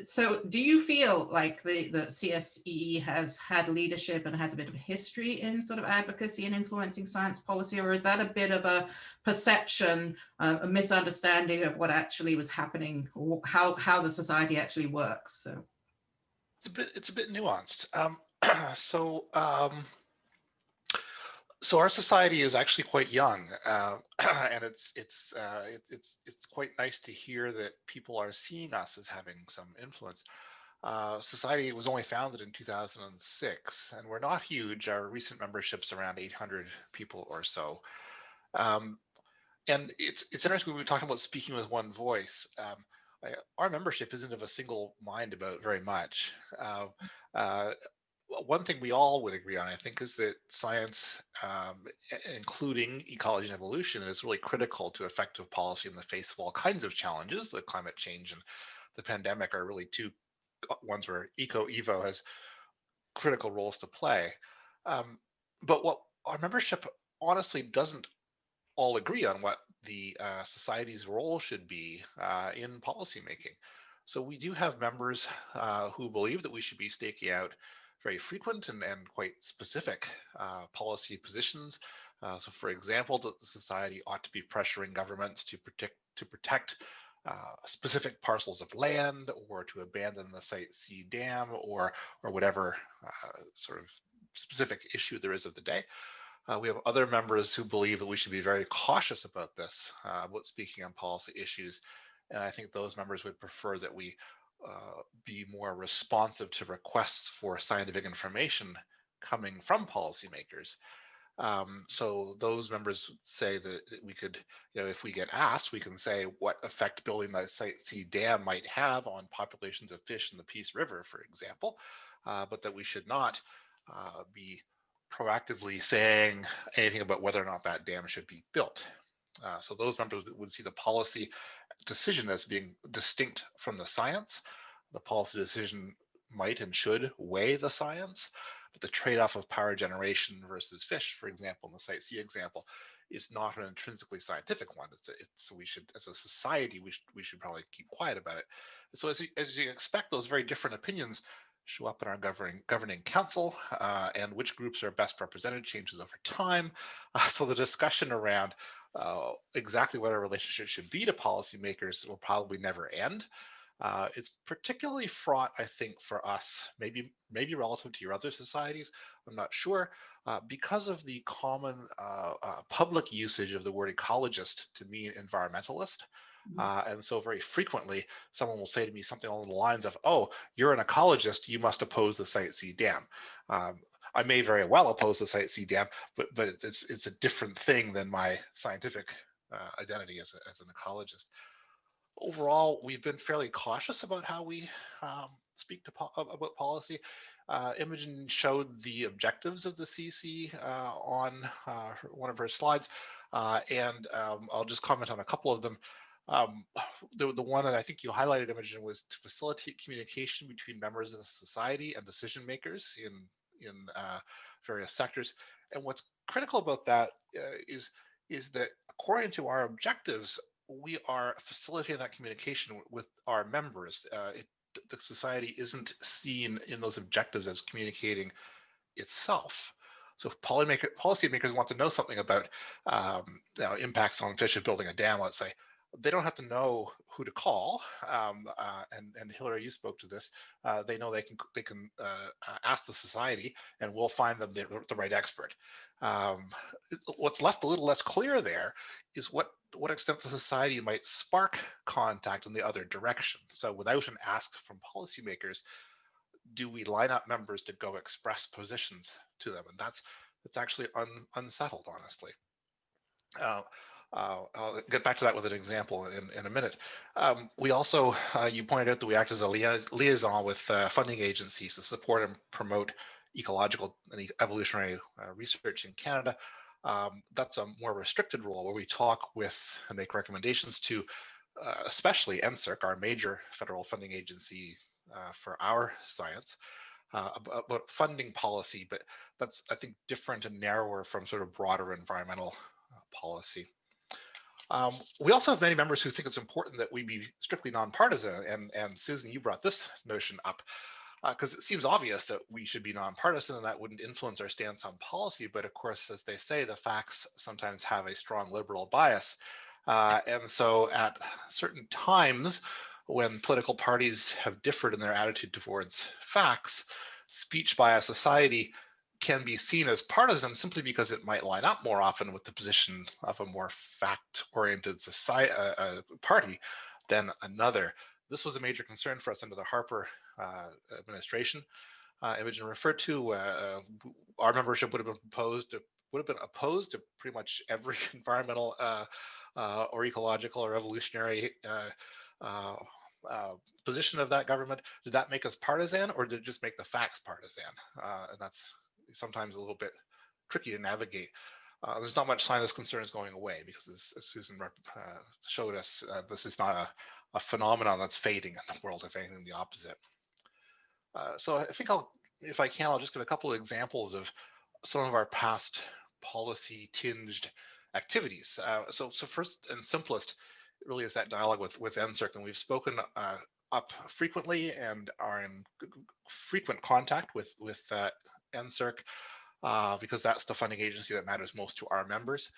so do you feel like the CSEE has had leadership and has a bit of history in sort of advocacy and influencing science policy, or is that a bit of a perception, a misunderstanding of what actually was happening, or how the society actually works? So it's a bit nuanced. So our society is actually quite young, and it's quite nice to hear that people are seeing us as having some influence. Society was only founded in 2006, and we're not huge. Our recent membership's around 800 people or so. And it's interesting when we're talking about speaking with one voice. Our membership isn't of a single mind about very much. One thing we all would agree on, I think, is that science, including ecology and evolution, is really critical to effective policy in the face of all kinds of challenges. The climate change and the pandemic are really two ones where Evo has critical roles to play. But what our membership honestly doesn't all agree on what the society's role should be in policymaking. So we do have members who believe that we should be staking out very frequent and quite specific policy positions. So for example, the society ought to be pressuring governments to protect specific parcels of land, or to abandon the Site C dam, or whatever sort of specific issue there is of the day. We have other members who believe that we should be very cautious about this, about speaking on policy issues. And I think those members would prefer that we be more responsive to requests for scientific information coming from policymakers. So those members say that we could, if we get asked, we can say what effect building the Site C dam might have on populations of fish in the Peace River, for example, but that we should not be proactively saying anything about whether or not that dam should be built. So those members would see the policy decision as being distinct from the science. The policy decision might and should weigh the science, but the trade-off of power generation versus fish, for example, in the Site C example, is not an intrinsically scientific one. So we should, as a society, we should probably keep quiet about it. So as you expect, those very different opinions show up in our governing council, and which groups are best represented changes over time. So the discussion around exactly what our relationship should be to policymakers will probably never end. It's particularly fraught, I think, for us, maybe relative to your other societies, I'm not sure, because of the common public usage of the word ecologist to mean environmentalist. And so very frequently, someone will say to me something along the lines of, "Oh, you're an ecologist, you must oppose the Site C dam." I may very well oppose the Site C dam, but it's a different thing than my scientific identity as an ecologist. Overall, we've been fairly cautious about how we speak about policy. Imogen showed the objectives of the CC on one of her slides, and I'll just comment on a couple of them. The one that I think you highlighted, Imogen, was to facilitate communication between members of the society and decision makers in various sectors. And what's critical about that is that according to our objectives, we are facilitating that communication with our members. The society isn't seen in those objectives as communicating itself. So if policymakers want to know something about impacts on fish of building a dam, let's say, they don't have to know who to call. And Hilary, you spoke to this. They know they can ask the society, and we'll find them the right expert. What's left a little less clear there is what extent the society might spark contact in the other direction. So without an ask from policymakers, do we line up members to go express positions to them? And that's actually unsettled, honestly. I'll get back to that with an example in a minute. We also, you pointed out that we act as a liaison with funding agencies to support and promote ecological and evolutionary research in Canada. That's a more restricted role where we talk with and make recommendations to especially NSERC, our major federal funding agency for our science, about funding policy, but that's, I think, different and narrower from sort of broader environmental policy. We also have many members who think it's important that we be strictly nonpartisan, and Susan, you brought this notion up because it seems obvious that we should be nonpartisan and that wouldn't influence our stance on policy, but of course, as they say, the facts sometimes have a strong liberal bias. And so at certain times when political parties have differed in their attitude towards facts, speech by a society can be seen as partisan simply because it might line up more often with the position of a more fact-oriented party than another. This was a major concern for us under the Harper administration. Imogen referred to, our membership would have been opposed to pretty much every environmental or ecological or evolutionary position of that government. Did that make us partisan, or did it just make the facts partisan? And that's sometimes a little bit tricky to navigate. There's not much sign this concern is going away because, as Susan showed us, this is not a phenomenon that's fading in the world, if anything, the opposite. So I think if I can, I'll just give a couple of examples of some of our past policy-tinged activities. So first and simplest really is that dialogue with NSERC, and we've spoken up frequently and are in frequent contact with NSERC because that's the funding agency that matters most to our members.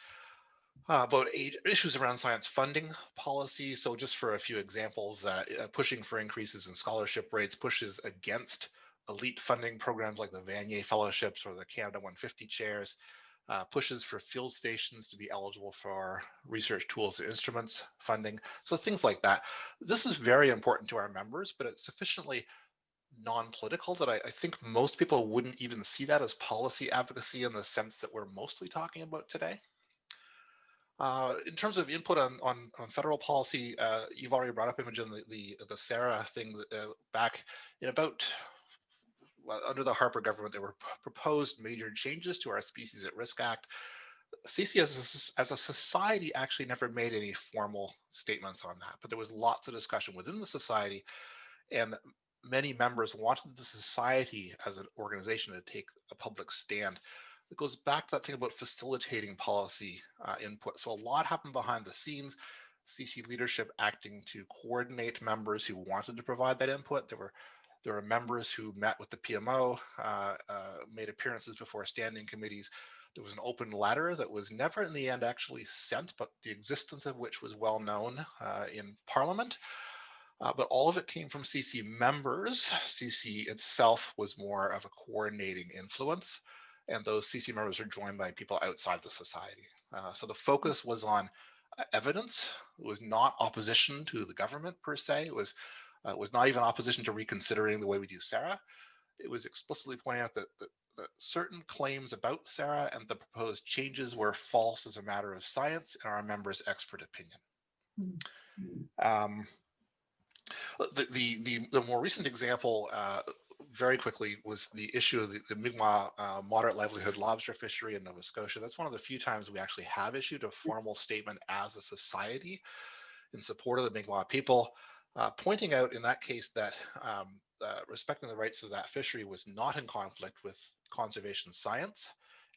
About issues around science funding policy. So just for a few examples, pushing for increases in scholarship rates, pushes against elite funding programs like the Vanier Fellowships or the Canada 150 chairs, pushes for field stations to be eligible for research tools and instruments funding. So things like that. This is very important to our members, but it's sufficiently non-political that I think most people wouldn't even see that as policy advocacy in the sense that we're mostly talking about today. In terms of input on federal policy, you've already brought up, Imogen, the SARA thing back in about, well, under the Harper government, there were proposed major changes to our Species at Risk Act. CC as a society actually never made any formal statements on that, but there was lots of discussion within the society, and many members wanted the society as an organization to take a public stand. It goes back to that thing about facilitating policy input. So a lot happened behind the scenes. CC leadership acting to coordinate members who wanted to provide that input. There were members who met with the PMO, made appearances before standing committees. There was an open letter that was never in the end actually sent, but the existence of which was well known in Parliament. But all of it came from CC members. CC itself was more of a coordinating influence, and those CC members are joined by people outside the society. So the focus was on evidence. It was not opposition to the government per se. It was not even opposition to reconsidering the way we do SARA. It was explicitly pointing out that certain claims about SARA and the proposed changes were false as a matter of science and our members' expert opinion. The more recent example, very quickly, was the issue of the Mi'kmaq moderate livelihood lobster fishery in Nova Scotia. That's one of the few times we actually have issued a formal statement as a society in support of the Mi'kmaq people, pointing out in that case that respecting the rights of that fishery was not in conflict with conservation science,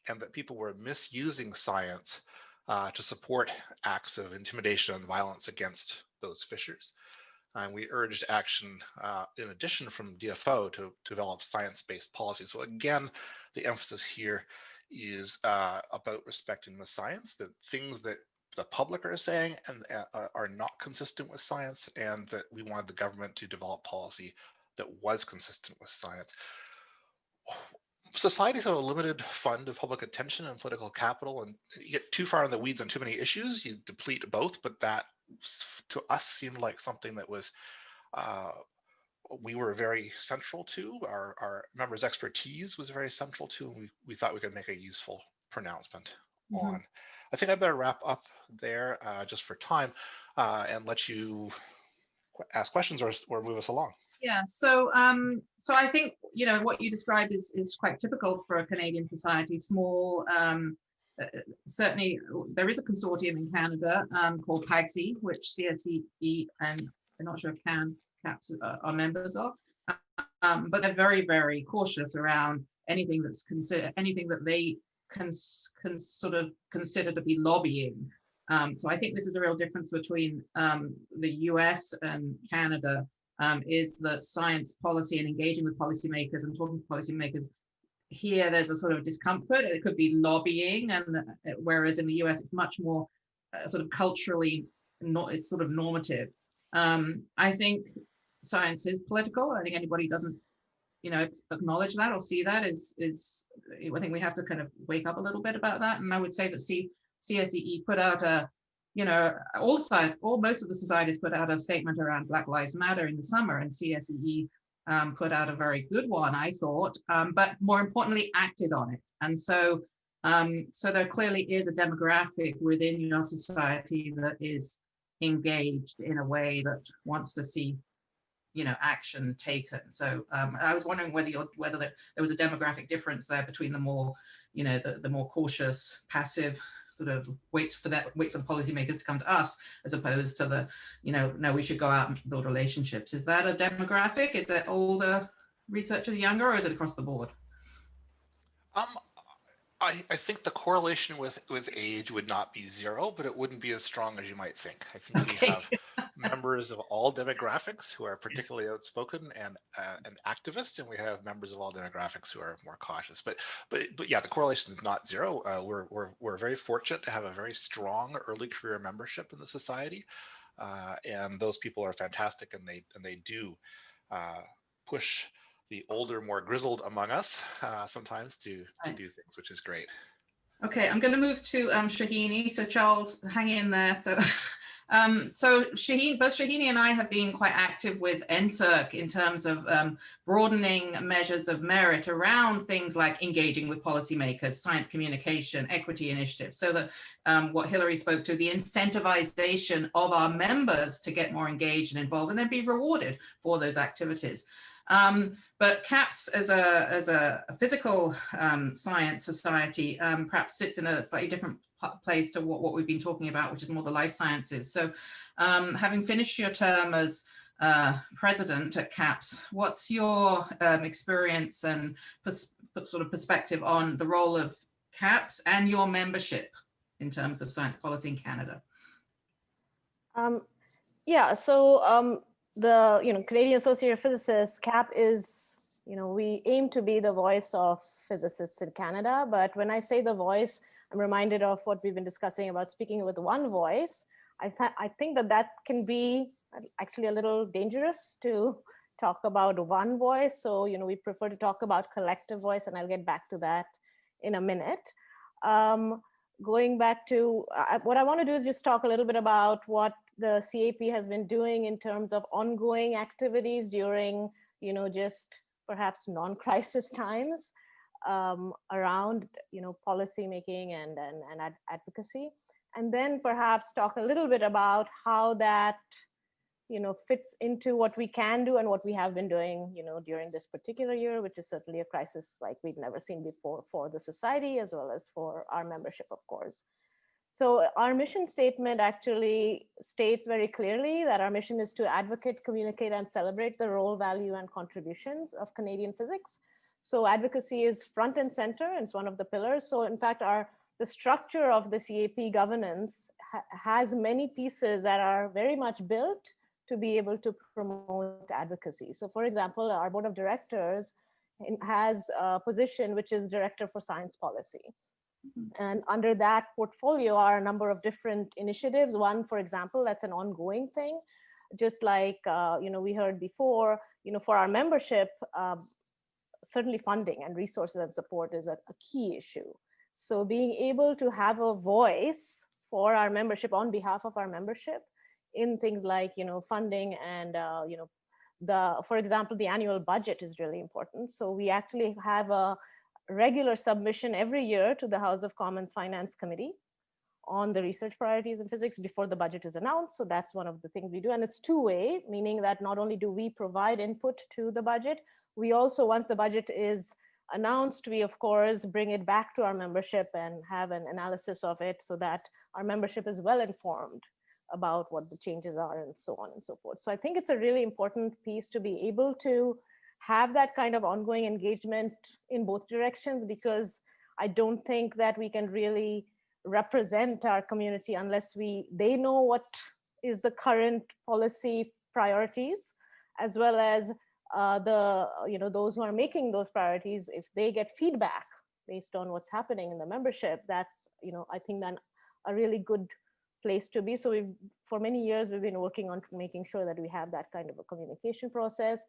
and that people were misusing science to support acts of intimidation and violence against those fishers. And we urged action in addition from DFO to develop science-based policy. So again, the emphasis here is about respecting the science, that things that the public are saying and are not consistent with science, and that we wanted the government to develop policy that was consistent with science. Societies have a limited fund of public attention and political capital, and you get too far in the weeds on too many issues, you deplete both. But that, to us, seemed like something that was we were very central to. Our members' expertise was very central to, and we thought we could make a useful pronouncement on. I think I better wrap up there just for time and let you ask questions or move us along. Yeah, so I think, you know, what you described is quite typical for a Canadian society, small. Certainly, there is a consortium in Canada called PAGSI, which CSE and I'm not sure if CAPS are members of, but they're very, very cautious around anything that's anything that they can sort of consider to be lobbying. So I think this is a real difference between the US and Canada. Is that science policy and engaging with policymakers and talking to policymakers, here there's a sort of discomfort. It could be lobbying, and whereas in the US it's much more sort of culturally, it's sort of normative. I think science is political. I think anybody doesn't, you know, acknowledge that or see that is I think we have to kind of wake up a little bit about that. And I would say that CSEE put out a, you know, most of the societies put out a statement around Black Lives Matter in the summer, and CSEE put out a very good one, I thought, but more importantly, acted on it. And so, so there clearly is a demographic within your society that is engaged in a way that wants to see, you know, action taken. So I was wondering whether there was a demographic difference there between the more, you know, the more cautious, passive, sort of wait for the policymakers to come to us, as opposed to the, you know, no, we should go out and build relationships. Is that a demographic? Is that older researchers, younger, or is it across the board? I think the correlation with age would not be zero, but it wouldn't be as strong as you might think. I think we have members of all demographics who are particularly outspoken and activist, and we have members of all demographics who are more cautious. But yeah, the correlation is not zero. We're very fortunate to have a very strong early career membership in the society, and those people are fantastic, and they do push the older, more grizzled among us sometimes to do things, which is great. Okay, I'm going to move to Shohini. So Charles, hang in there. So, both Shohini and I have been quite active with NSERC in terms of broadening measures of merit around things like engaging with policymakers, science communication, equity initiatives. So that what Hilary spoke to, the incentivization of our members to get more engaged and involved, and then be rewarded for those activities. But CAPS as a physical science society perhaps sits in a slightly different place to what we've been talking about, which is more the life sciences. So having finished your term as president at CAPS, what's your experience and sort of perspective on the role of CAPS and your membership in terms of science policy in Canada? Yeah, so the Canadian Association of Physicists, CAP is, we aim to be the voice of physicists in Canada. But when I say the voice, I'm reminded of what we've been discussing about speaking with one voice. I think that can be actually a little dangerous to talk about one voice. So, we prefer to talk about collective voice, and I'll get back to that in a minute. Going back to what I want to do is just talk a little bit about what the CAP has been doing in terms of ongoing activities during, just perhaps non-crisis times around, policy making and advocacy. And then perhaps talk a little bit about how that, fits into what we can do and what we have been doing, during this particular year, which is certainly a crisis like we've never seen before for the society as well as for our membership, of course. So our mission statement actually states very clearly that our mission is to advocate, communicate, and celebrate the role, value, and contributions of Canadian physics. So advocacy is front and center, and it's one of the pillars. So in fact, the structure of the CAP governance has many pieces that are very much built to be able to promote advocacy. So for example, our board of directors has a position which is director for science policy. And under that portfolio are a number of different initiatives. One, for example, that's an ongoing thing, just like we heard before. For our membership, certainly funding and resources and support is a key issue. So being able to have a voice for our membership on behalf of our membership in things like funding and for example, the annual budget is really important. So we actually have a regular submission every year to the House of Commons Finance Committee on the research priorities in physics before the budget is announced. So that's one of the things we do. And it's two-way, meaning that not only do we provide input to the budget, we also, once the budget is announced, we of course bring it back to our membership and have an analysis of it so that our membership is well informed about what the changes are and so on and so forth. So I think it's a really important piece to be able to have that kind of ongoing engagement in both directions, because I don't think that we can really represent our community unless they know what is the current policy priorities, as well as those who are making those priorities, if they get feedback based on what's happening in the membership, that's I think then a really good place to be. So for many years we've been working on making sure that we have that kind of a communication process,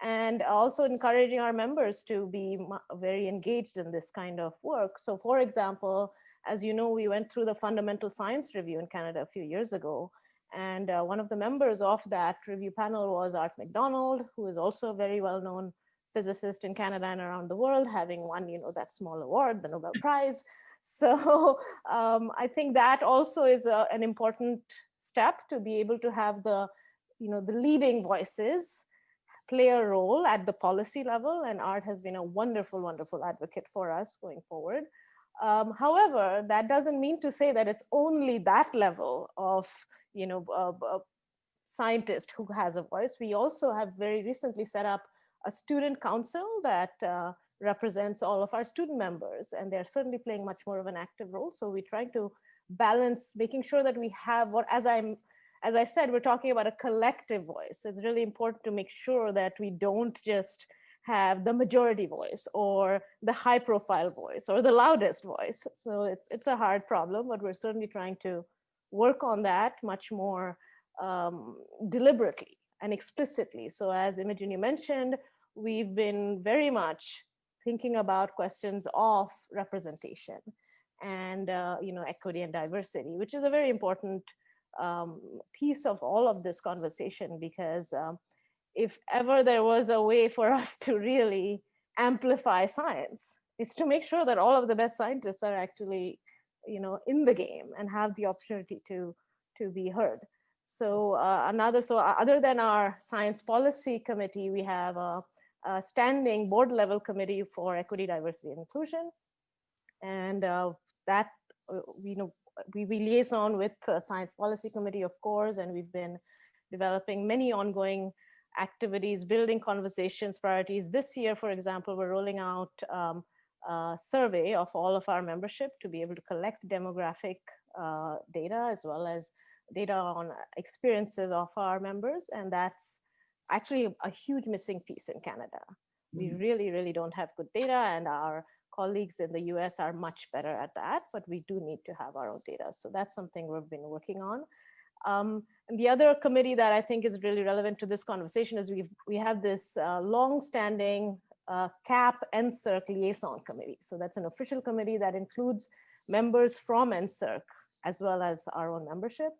and also encouraging our members to be very engaged in this kind of work. So for example, as you know, we went through the Fundamental Science Review in Canada a few years ago. And one of the members of that review panel was Art MacDonald, who is also a very well-known physicist in Canada and around the world, having won, that small award, the Nobel Prize. So I think that also is an important step to be able to have the leading voices play a role at the policy level. And Art has been a wonderful, wonderful advocate for us going forward. However, that doesn't mean to say that it's only that level of scientist who has a voice. We also have very recently set up a student council that represents all of our student members, and they're certainly playing much more of an active role. So we're trying to balance making sure that we have what, as I said, we're talking about a collective voice. It's really important to make sure that we don't just have the majority voice or the high profile voice or the loudest voice. So it's a hard problem, but we're certainly trying to work on that much more deliberately and explicitly. So as Imogen, you mentioned, we've been very much thinking about questions of representation and equity and diversity, which is a very important piece of all of this conversation, because if ever there was a way for us to really amplify science, is to make sure that all of the best scientists are actually, in the game and have the opportunity to be heard. So other than our science policy committee, we have a standing board level committee for equity, diversity, and inclusion, and that we liaison with the science policy committee, of course, and we've been developing many ongoing activities, building conversations, priorities. This year, for example, we're rolling out a survey of all of our membership to be able to collect demographic data as well as data on experiences of our members. And that's actually a huge missing piece in Canada. We really, really don't have good data, and our colleagues in the US are much better at that, but we do need to have our own data. So that's something we've been working on. And the other committee that I think is really relevant to this conversation is we have this long-standing CAP NSERC liaison committee. So that's an official committee that includes members from NSERC as well as our own membership.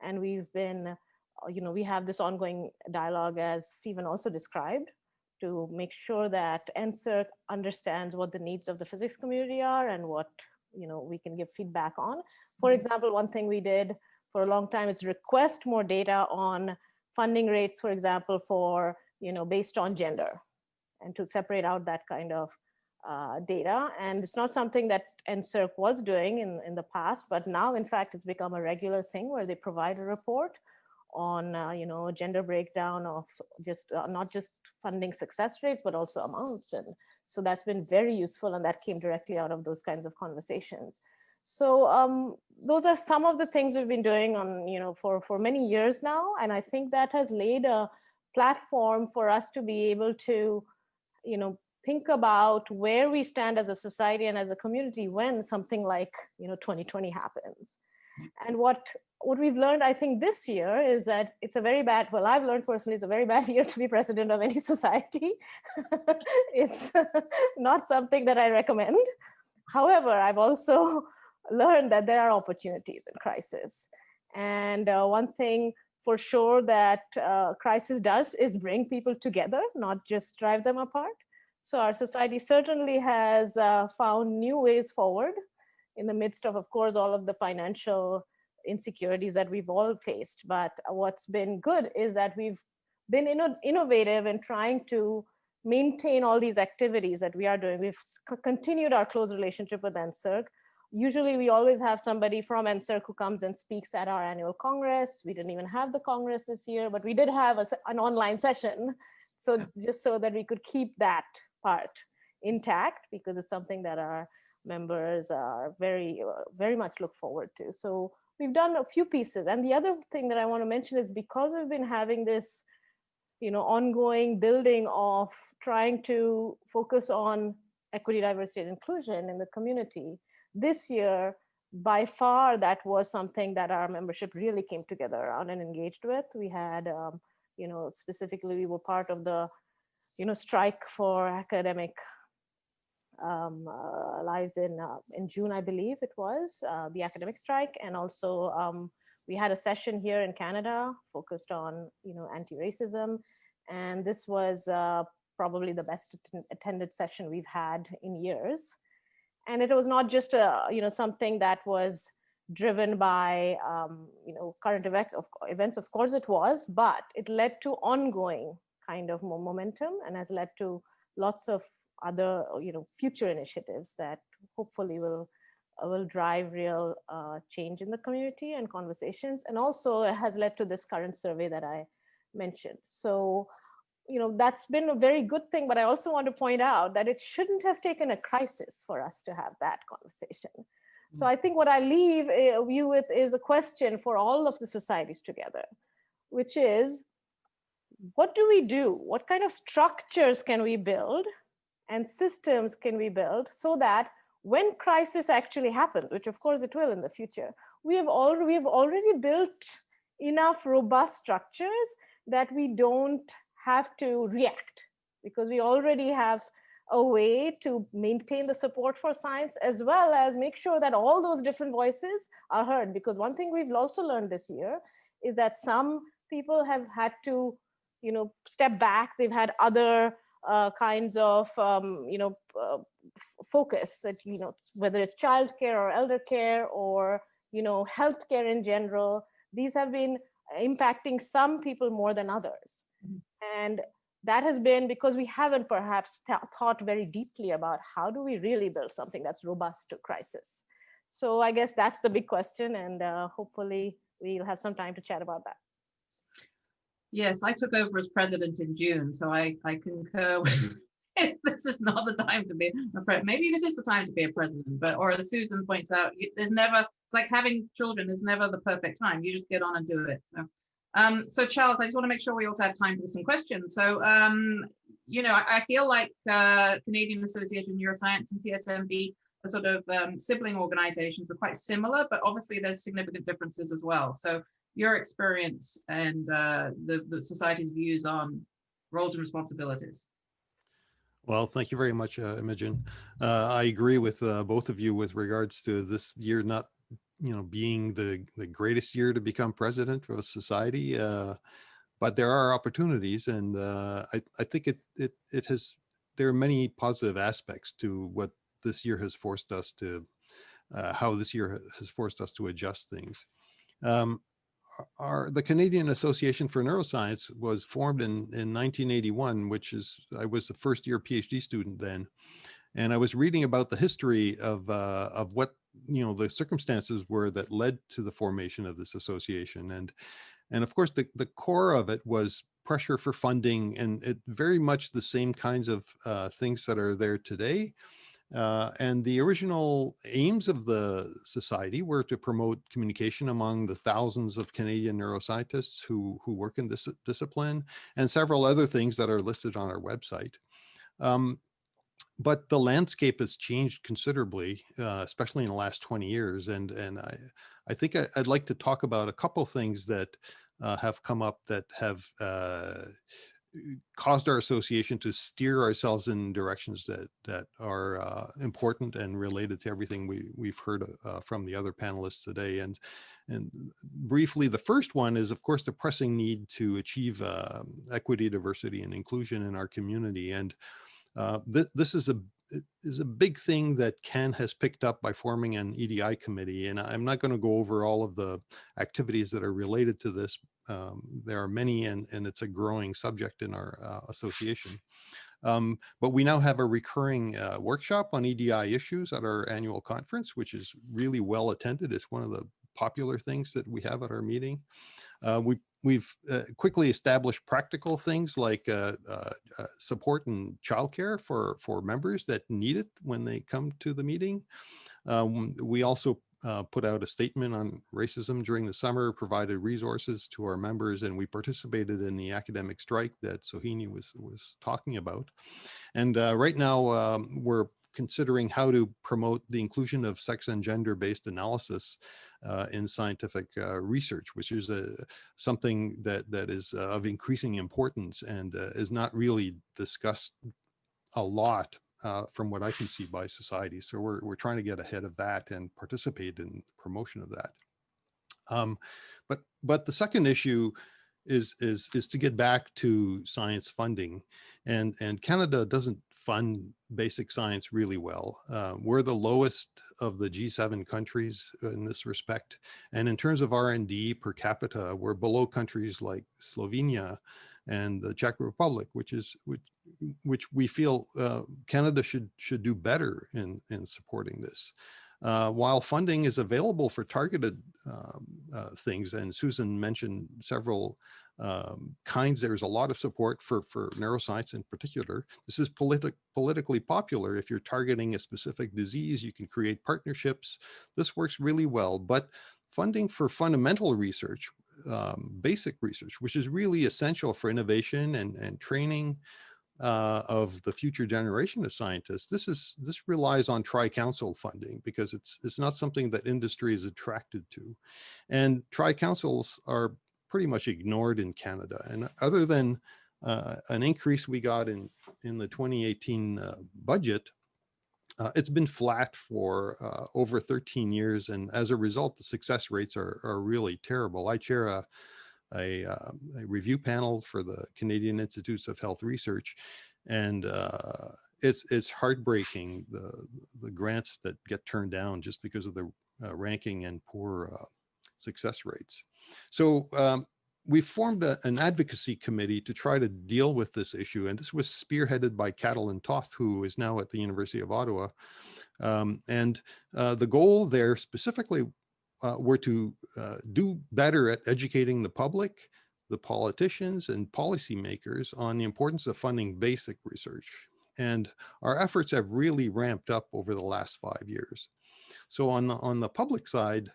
And we've been, we have this ongoing dialogue, as Stephen also described, to make sure that NSERC understands what the needs of the physics community are and what we can give feedback on. For example, one thing we did for a long time is request more data on funding rates, for example, for based on gender, and to separate out that kind of data. And it's not something that NSERC was doing in the past, but now, in fact, it's become a regular thing where they provide a report on gender breakdown of just not just funding success rates, but also amounts. And so that's been very useful, and that came directly out of those kinds of conversations. So those are some of the things we've been doing on for many years now, and I think that has laid a platform for us to be able to think about where we stand as a society and as a community when something like 2020 happens. And what we've learned, I think, this year is that it's a very bad, well, I've learned personally, it's a very bad year to be president of any society. It's not something that I recommend. However, I've also learned that there are opportunities in crisis. And one thing for sure that crisis does is bring people together, not just drive them apart. So our society certainly has found new ways forward in the midst of course, all of the financial insecurities that we've all faced. But what's been good is that we've been innovative in trying to maintain all these activities that we are doing. We've continued our close relationship with NSERC. Usually we always have somebody from NSERC who comes and speaks at our annual Congress. We didn't even have the Congress this year, but we did have an online session. So just so that we could keep that part intact, because it's something that our members are very much look forward to. So we've done a few pieces. And the other thing that I want to mention is because we've been having this ongoing building of trying to focus on equity, diversity, and inclusion in the community, this year, by far, that was something that our membership really came together on and engaged with. We had, specifically, we were part of the, strike for academic lives in June, I believe it was, the academic strike. And also we had a session here in Canada focused on, anti-racism. And this was probably the best attended session we've had in years. And it was not just something that was driven by current events. Of course it was, but it led to ongoing kind of momentum and has led to lots of other future initiatives that hopefully will drive real change in the community and conversations. And also it has led to this current survey that I mentioned. So that's been a very good thing, but I also want to point out that it shouldn't have taken a crisis for us to have that conversation. So I think what I leave you with is a question for all of the societies together, which is, what do we do? What kind of structures can we build and systems can we build so that when crisis actually happens, which of course it will in the future, we have already built enough robust structures that we don't have to react, because we already have a way to maintain the support for science, as well as make sure that all those different voices are heard. Because one thing we've also learned this year is that some people have had to, step back. They've had other kinds of, focus that, whether it's childcare or elder care or, healthcare in general. These have been impacting some people more than others. And that has been because we haven't perhaps thought very deeply about how do we really build something that's robust to crisis. So I guess that's the big question, and hopefully we'll have some time to chat about that. Yes, I took over as president in June, so I concur with this is not the time to be a president. Maybe this is the time to be a president, but or as Susan points out, there's never, it's like having children, there's never the perfect time. You just get on and do it. So Charles, I just want to make sure we also have time for some questions. So, I feel like Canadian Association of Neuroscience and CSMB are sort of sibling organizations. We're quite similar, but obviously there's significant differences as well. So your experience and the society's views on roles and responsibilities. Well, thank you very much, Imogen. I agree with both of you with regards to this year not being the greatest year to become president of a society, but there are opportunities, and I think it has. There are many positive aspects to what this year has forced us to, how this year has forced us to adjust things. The Canadian Association for Neuroscience was formed in 1981, which is, I was the first year PhD student then, and I was reading about the history of what the circumstances were that led to the formation of this association, and of course the core of it was pressure for funding, and it very much the same kinds of things that are there today. And the original aims of the society were to promote communication among the thousands of Canadian neuroscientists who work in this discipline, and several other things that are listed on our website. but the landscape has changed considerably, especially in the last 20 years. And I think I'd like to talk about a couple things that have come up that have caused our association to steer ourselves in directions that are important and related to everything we've heard from the other panelists today. And briefly, the first one is, of course, the pressing need to achieve equity, diversity, and inclusion in our community. And this is a big thing that Ken has picked up by forming an EDI committee. And I'm not going to go over all of the activities that are related to this. There are many, and it's a growing subject in our association. But we now have a recurring workshop on EDI issues at our annual conference, which is really well attended. It's one of the popular things that we have at our meeting. We've quickly established practical things like support and childcare for members that need it when they come to the meeting. We also put out a statement on racism during the summer, provided resources to our members, and we participated in the academic strike that Shohini was talking about. And right now we're considering how to promote the inclusion of sex and gender-based analysis in scientific research, which is something that is of increasing importance and is not really discussed a lot from what I can see by society. So we're trying to get ahead of that and participate in promotion of that. But the second issue is to get back to science funding, and Canada doesn't fund basic science really well. We're the lowest of the G7 countries in this respect, and in terms of R&D per capita, we're below countries like Slovenia and the Czech Republic, which we feel Canada should do better in supporting this. While funding is available for targeted things, and Susan mentioned several kinds, there's a lot of support for neuroscience in particular. This is politically popular. If you're targeting a specific disease, you can create partnerships. This works really well, but funding for fundamental research, basic research, which is really essential for innovation and training of the future generation of scientists, this relies on tri-council funding because it's not something that industry is attracted to, and tri-councils are pretty much ignored in Canada. And other than an increase we got in the 2018 budget, it's been flat for over 13 years, and as a result, the success rates are really terrible. I chair a review panel for the Canadian Institutes of Health Research, and it's heartbreaking, the grants that get turned down just because of the ranking and poor success rates. So we formed an advocacy committee to try to deal with this issue, and this was spearheaded by Catalin Toth, who is now at the University of Ottawa. And the goal there specifically were to do better at educating the public, the politicians, and policymakers on the importance of funding basic research. And our efforts have really ramped up over the last 5 years. So on the public side,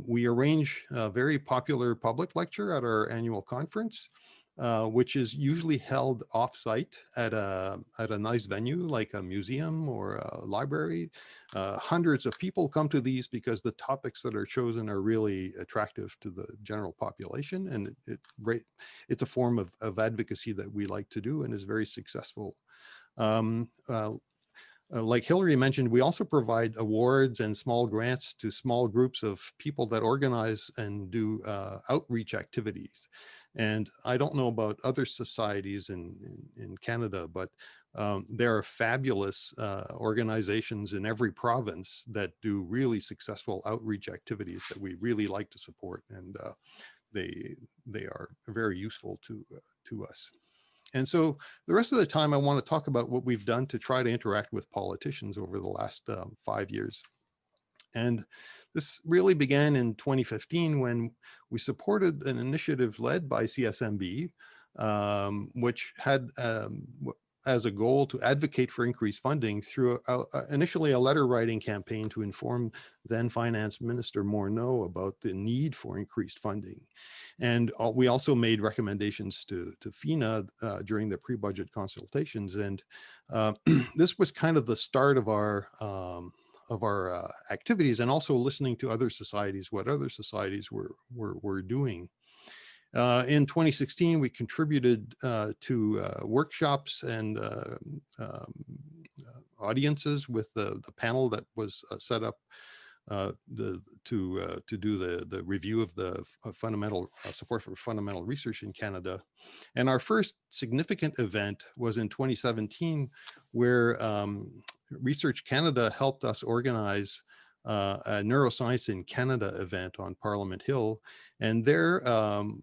we arrange a very popular public lecture at our annual conference, which is usually held off-site at a nice venue like a museum or a library. Hundreds of people come to these because the topics that are chosen are really attractive to the general population, and it's a form of advocacy that we like to do and is very successful. Like Hilary mentioned, we also provide awards and small grants to small groups of people that organize and do outreach activities. And I don't know about other societies in Canada, but there are fabulous organizations in every province that do really successful outreach activities that we really like to support, and they are very useful to us. And so the rest of the time, I want to talk about what we've done to try to interact with politicians over the last 5 years. And this really began in 2015 when we supported an initiative led by CSMB, which had as a goal to advocate for increased funding through initially a letter writing campaign to inform then Finance Minister Morneau about the need for increased funding. And we also made recommendations to FINA during the pre-budget consultations. And this was kind of the start of our activities, and also listening to other societies, what other societies were doing. In 2016, we contributed to workshops and audiences with the panel that was set up to do the review of the fundamental support for fundamental research in Canada. And our first significant event was in 2017, where Research Canada helped us organize a Neuroscience in Canada event on Parliament Hill. And there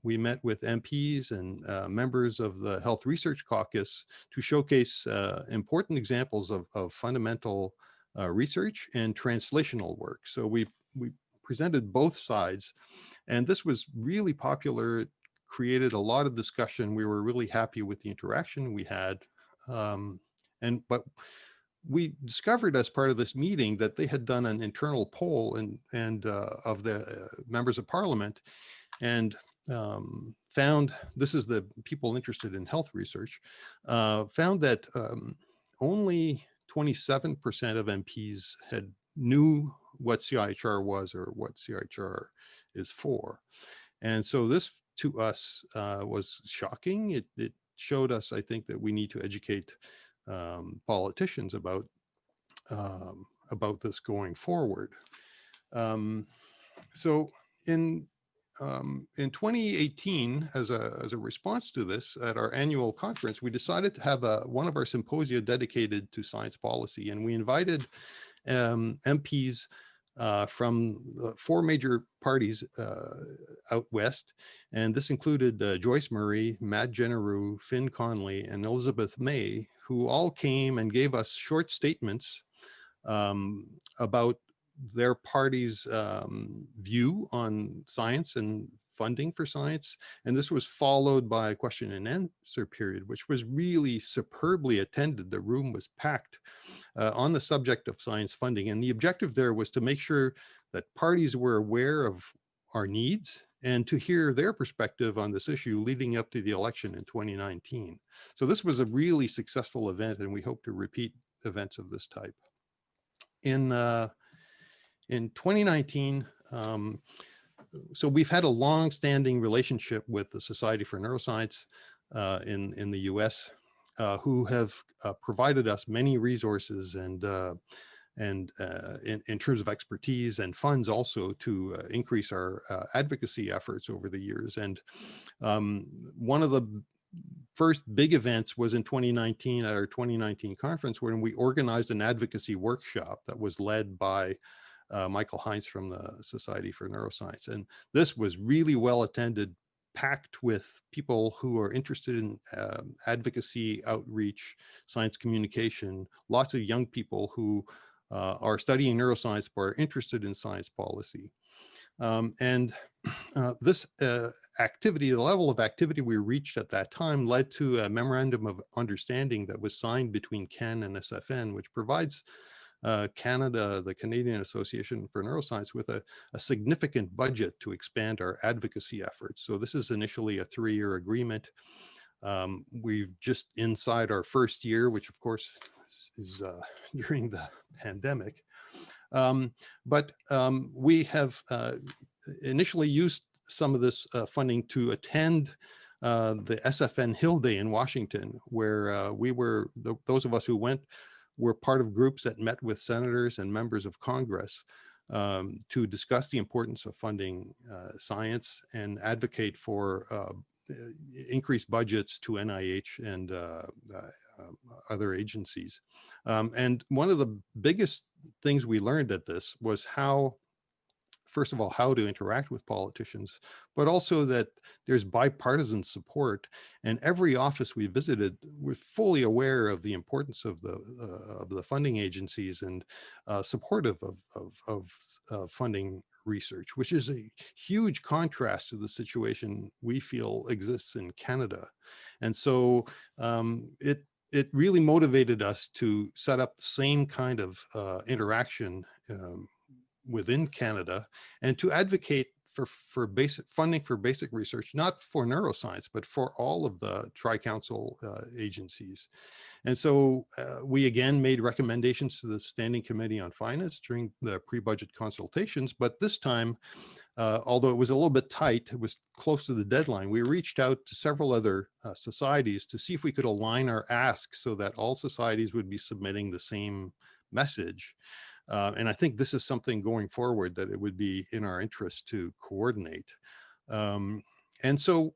we met with MPs and members of the Health Research Caucus to showcase important examples of fundamental research and translational work. So we presented both sides, and this was really popular. It created a lot of discussion. We were really happy with the interaction we had. But we discovered as part of this meeting that they had done an internal poll and of the members of Parliament, and found, this is the people interested in health research, found that only 27% of MPs knew what CIHR was or what CIHR is for. And so this to us was shocking. It showed us, I think, that we need to educate politicians about this going forward. So in 2018, as a response to this, at our annual conference, we decided to have one of our symposia dedicated to science policy, and we invited MPs from 4 major parties out west, and this included Joyce Murray, Matt Generou, Finn Conley, and Elizabeth May, who all came and gave us short statements about their party's view on science and funding for science. And this was followed by a question and answer period, which was really superbly attended. The room was packed on the subject of science funding. And the objective there was to make sure that parties were aware of our needs and to hear their perspective on this issue leading up to the election in 2019. So this was a really successful event, and we hope to repeat events of this type. In 2019, so we've had a long-standing relationship with the Society for Neuroscience in the US, who have provided us many resources and in terms of expertise and funds also to increase our advocacy efforts over the years. And one of the first big events was in 2019 at our 2019 conference, when we organized an advocacy workshop that was led by Michael Heinz from the Society for Neuroscience. And this was really well attended, packed with people who are interested in advocacy, outreach, science communication, lots of young people who are studying neuroscience but are interested in science policy. This activity, the level of activity we reached at that time, led to a memorandum of understanding that was signed between CAN and SFN, which provides Canada, the Canadian Association for Neuroscience, with a significant budget to expand our advocacy efforts. So this is initially a 3-year agreement. We've just inside our first year, which of course is during the pandemic. But we have initially used some of this funding to attend the SFN Hill Day in Washington, where we were, those of us who went were part of groups that met with senators and members of Congress to discuss the importance of funding science and advocate for increased budgets to NIH and other agencies. And one of the biggest things we learned at this was how, first of all, how to interact with politicians, but also that there's bipartisan support, and every office we visited was fully aware of the importance of the funding agencies and supportive of funding research, which is a huge contrast to the situation we feel exists in Canada. And so it it really motivated us to set up the same kind of interaction within Canada and to advocate for basic funding for basic research, not for neuroscience, but for all of the Tri-Council agencies. And so we again made recommendations to the Standing Committee on Finance during the pre-budget consultations, but this time, although it was a little bit tight, it was close to the deadline, we reached out to several other societies to see if we could align our asks so that all societies would be submitting the same message. And I think this is something going forward that it would be in our interest to coordinate. And so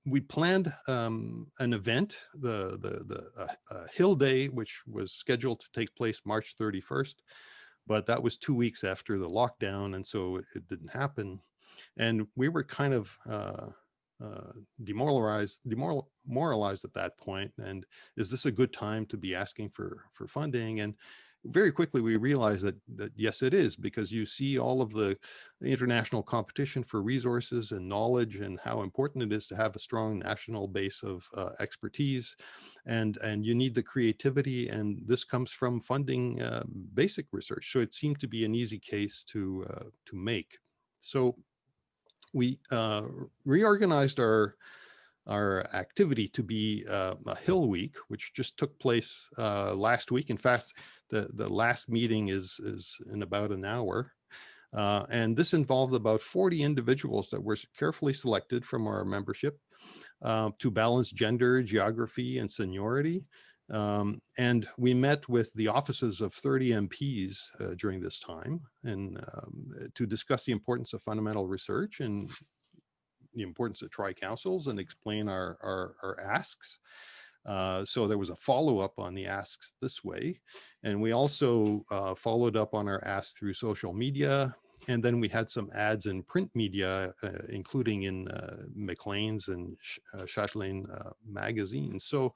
we planned an event, the Hill Day, which was scheduled to take place March 31st, but that was 2 weeks after the lockdown, and so it didn't happen. And we were kind of demoralized at that point. And is this a good time to be asking for funding? And very quickly we realized that yes, it is, because you see all of the international competition for resources and knowledge and how important it is to have a strong national base of expertise, and you need the creativity, and this comes from funding basic research. So it seemed to be an easy case to make. So we reorganized our activity to be a Hill Week, which just took place last week. In fact, the last meeting is in about an hour. And this involved about 40 individuals that were carefully selected from our membership to balance gender, geography, and seniority. And we met with the offices of 30 MPs during this time, and to discuss the importance of fundamental research and the importance of Tri-Councils and explain our asks. So there was a follow-up on the asks this way. And we also followed up on our asks through social media. And then we had some ads in print media, including in Maclean's and Chatelaine magazines. So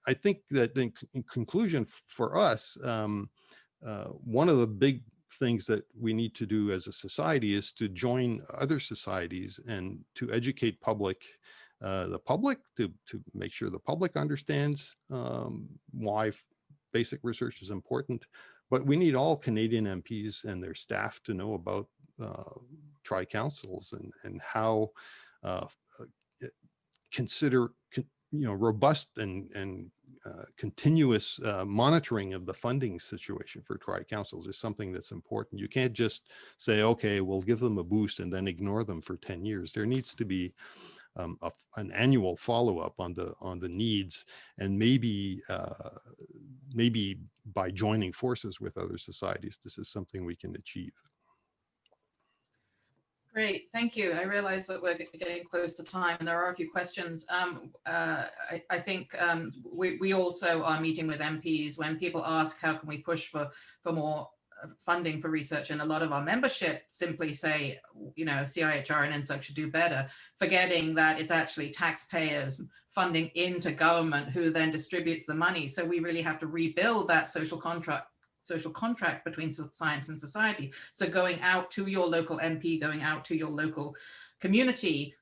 I think that in conclusion for us, one of the big things that we need to do as a society is to join other societies and to educate the public, to make sure the public understands why basic research is important. But we need all Canadian MPs and their staff to know about Tri-Councils and how consider robust and continuous monitoring of the funding situation for Tri-Councils is something that's important. You can't just say, okay, we'll give them a boost and then ignore them for 10 years. There needs to be an annual follow-up on the needs, and maybe by joining forces with other societies, this is something we can achieve. Great, thank you. I realize that we're getting close to time and there are a few questions. I think we also are meeting with MPs when people ask how can we push for more funding for research, and a lot of our membership simply say, CIHR and NSERC should do better, forgetting that it's actually taxpayers funding into government who then distributes the money. So we really have to rebuild that social contract between science and society. So going out to your local MP, going out to your local community,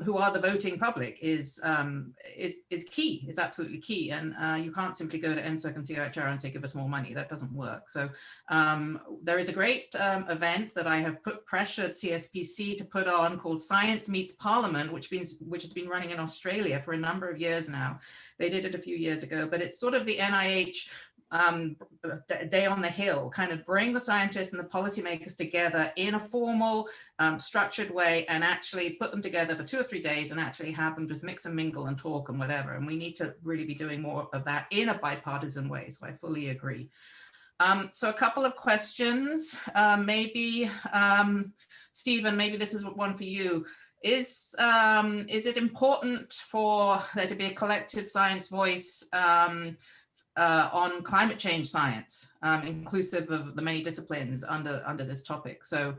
who are the voting public, is key, is absolutely key. And you can't simply go to NSERC and CIHR and say, give us more money. That doesn't work. So there is a great event that I have pressured CSPC to put on called Science Meets Parliament, which has been running in Australia for a number of years now. They did it a few years ago, but it's sort of the NIH day on the Hill, kind of bring the scientists and the policymakers together in a formal, structured way, and actually put them together for 2 or 3 days and actually have them just mix and mingle and talk and whatever. And we need to really be doing more of that in a bipartisan way. So I fully agree. So a couple of questions, maybe, Stephen, maybe this is one for you. Is it important for there to be a collective science voice on climate change science, inclusive of the many disciplines under this topic? So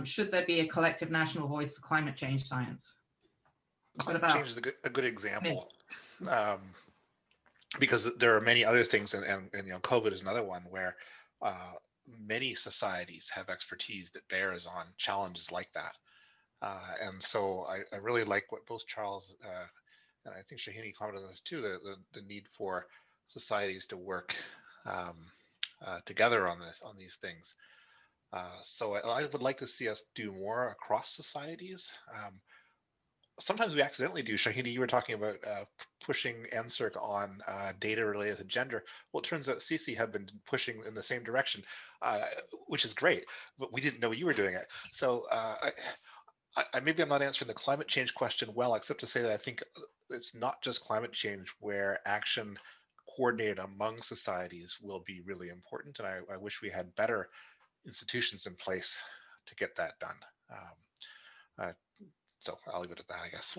should there be a collective national voice for climate change science? Climate change is a good example, because there are many other things, and COVID is another one where many societies have expertise that bears on challenges like that. And so I really like what both Charles and I think Shohini commented on this too, the need for societies to work together on these things. So I would like to see us do more across societies. Sometimes we accidentally do. Shohini, you were talking about pushing NSERC on data related to gender. Well, it turns out CC have been pushing in the same direction, which is great, but we didn't know you were doing it. So maybe I'm not answering the climate change question well, except to say that I think it's not just climate change where action coordinated among societies will be really important. And I wish we had better institutions in place to get that done. So I'll leave it at that, I guess.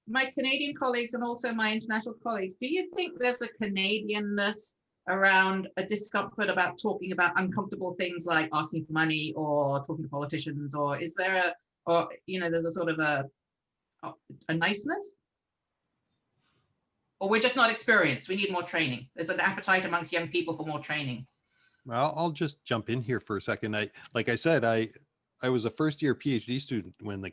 My Canadian colleagues and also my international colleagues, do you think there's a Canadianness around a discomfort about talking about uncomfortable things like asking for money or talking to politicians, or is there there's a sort of a niceness? Or we're just not experienced, we need more training? There's an appetite amongst young people for more training. Well, I'll just jump in here for a second. Like I said, I was a first year PhD student when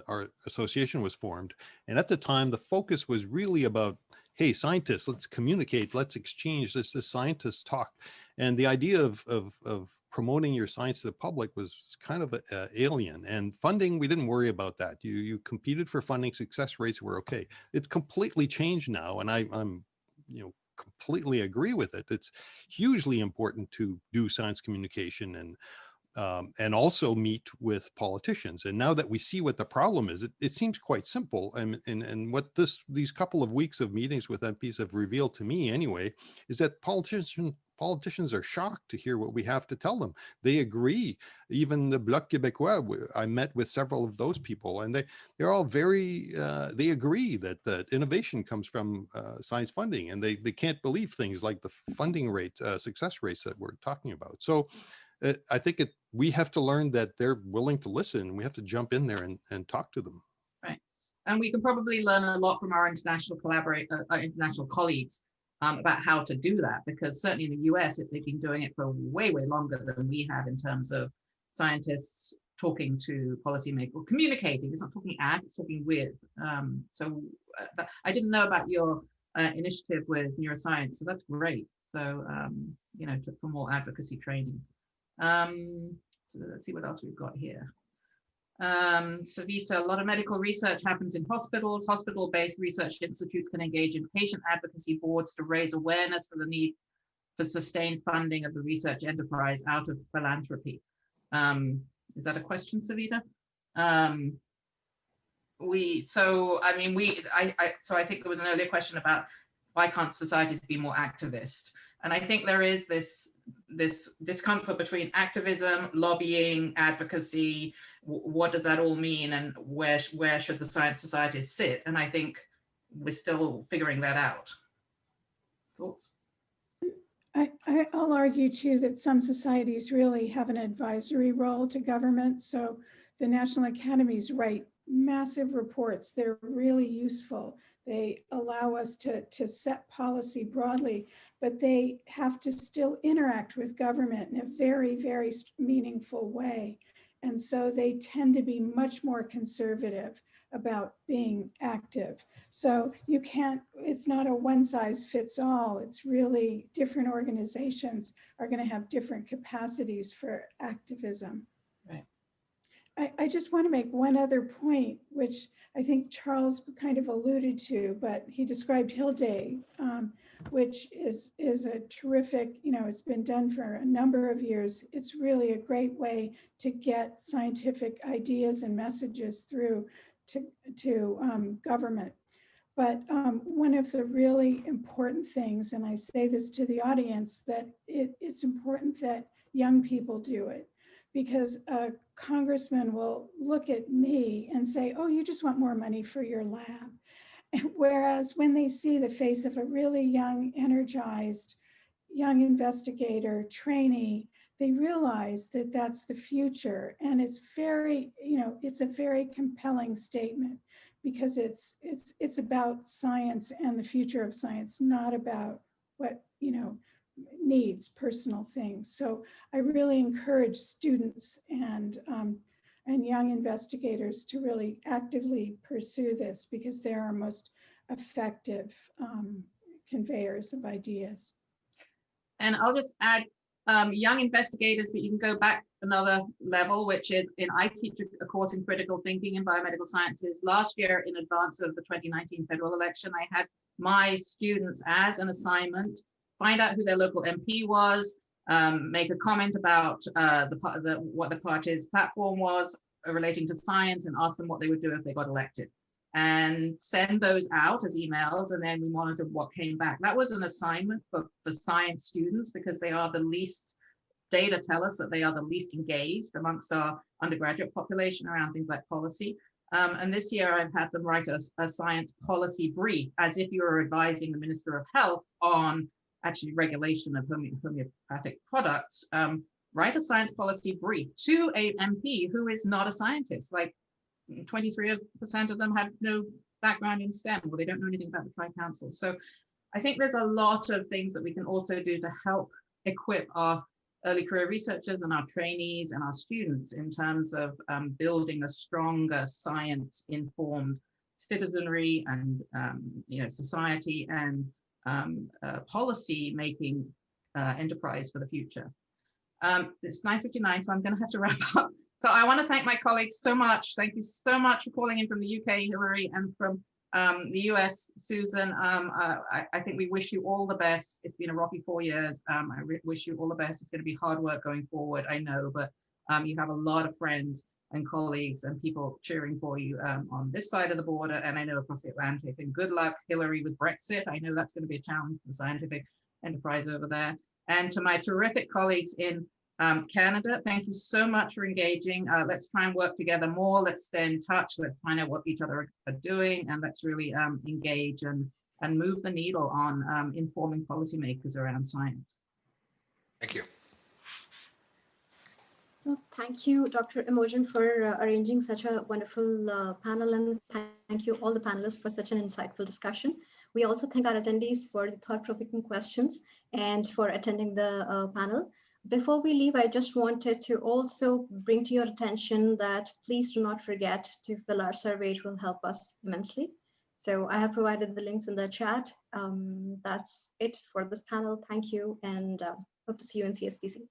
our association was formed. And at the time, the focus was really about, hey, scientists, let's communicate, let's exchange this scientists talk. And the idea of promoting your science to the public was kind of alien. And funding, we didn't worry about that. You competed for funding, success rates were okay. It's completely changed now. And I'm completely agree with it. It's hugely important to do science communication and also meet with politicians. And now that we see what the problem is, it seems quite simple. And what these couple of weeks of meetings with MPs have revealed to me anyway, is that politicians are shocked to hear what we have to tell them. They agree. Even the Bloc Québécois, I met with several of those people, and they're all very, they agree that innovation comes from science funding, and they can't believe things like the funding rate, success rates that we're talking about. So I think we have to learn that they're willing to listen. We have to jump in there and talk to them. Right. And we can probably learn a lot from our international international colleagues about how to do that, because certainly in the US, they've been doing it for way, way longer than we have in terms of scientists talking to policymakers, or communicating. It's not talking at, it's talking with. So I didn't know about your initiative with neuroscience, so that's great. So, for more advocacy training. So let's see what else we've got here. Savita, a lot of medical research happens in hospitals. Hospital-based research institutes can engage in patient advocacy boards to raise awareness for the need for sustained funding of the research enterprise out of philanthropy. Is that a question, Savita? So I think there was an earlier question about why can't societies be more activist? And I think there is this discomfort between activism, lobbying, advocacy. What does that all mean, and where should the science societies sit? And I think we're still figuring that out. Thoughts? I'll argue too that some societies really have an advisory role to government. So the National Academies write massive reports. They're really useful. They allow us to set policy broadly, but they have to still interact with government in a very, very meaningful way. And so they tend to be much more conservative about being active. So it's not a one size fits all. It's really different organizations are going to have different capacities for activism. Right. I just want to make one other point, which I think Charles kind of alluded to, but he described Hill Day, which is a terrific, it's been done for a number of years. It's really a great way to get scientific ideas and messages through to government. But one of the really important things, and I say this to the audience, that it's important that young people do it, because a congressman will look at me and say, oh, you just want more money for your lab. Whereas when they see the face of a really young, energized, young investigator, trainee, they realize that that's the future. And it's very, it's a very compelling statement, because it's about science and the future of science, not about what, needs, personal things. So I really encourage students and and young investigators to really actively pursue this, because they're our most effective conveyors of ideas. And I'll just add young investigators, but you can go back another level, which is I teach a course in critical thinking in biomedical sciences. Last year, in advance of the 2019 federal election, I had my students as an assignment find out who their local MP was, make a comment about what the party's platform was relating to science, and ask them what they would do if they got elected, and send those out as emails, and then we monitored what came back. That was an assignment for science students, because they are the least, data tell us that they are the least engaged amongst our undergraduate population around things like policy. And this year I've had them write a science policy brief, as if you were advising the Minister of Health on actually regulation of homeopathic products. Write a science policy brief to a MP who is not a scientist. Like 23% of them have no background in STEM, or they don't know anything about the Tri-Council. So I think there's a lot of things that we can also do to help equip our early career researchers and our trainees and our students in terms of building a stronger science-informed citizenry and society and policy-making enterprise for the future. It's 9:59, so I'm going to have to wrap up. So I want to thank my colleagues so much. Thank you so much for calling in from the UK, Hilary, and from the US, Susan. I think we wish you all the best. It's been a rocky 4 years. I wish you all the best. It's going to be hard work going forward, I know, but you have a lot of friends and colleagues and people cheering for you on this side of the border, and I know across the Atlantic. And good luck, Hilary, with Brexit. I know that's going to be a challenge for the scientific enterprise over there. And to my terrific colleagues in Canada, thank you so much for engaging. Let's try and work together more. Let's stay in touch. Let's find out what each other are doing, and let's really engage and move the needle on informing policymakers around science. Thank you. So thank you, Dr. Imogen, for arranging such a wonderful panel, and thank you all the panelists for such an insightful discussion. We also thank our attendees for the thought-provoking questions and for attending the panel. Before we leave, I just wanted to also bring to your attention that please do not forget to fill our survey. It will help us immensely. So I have provided the links in the chat. That's it for this panel. Thank you, and hope to see you in CSPC.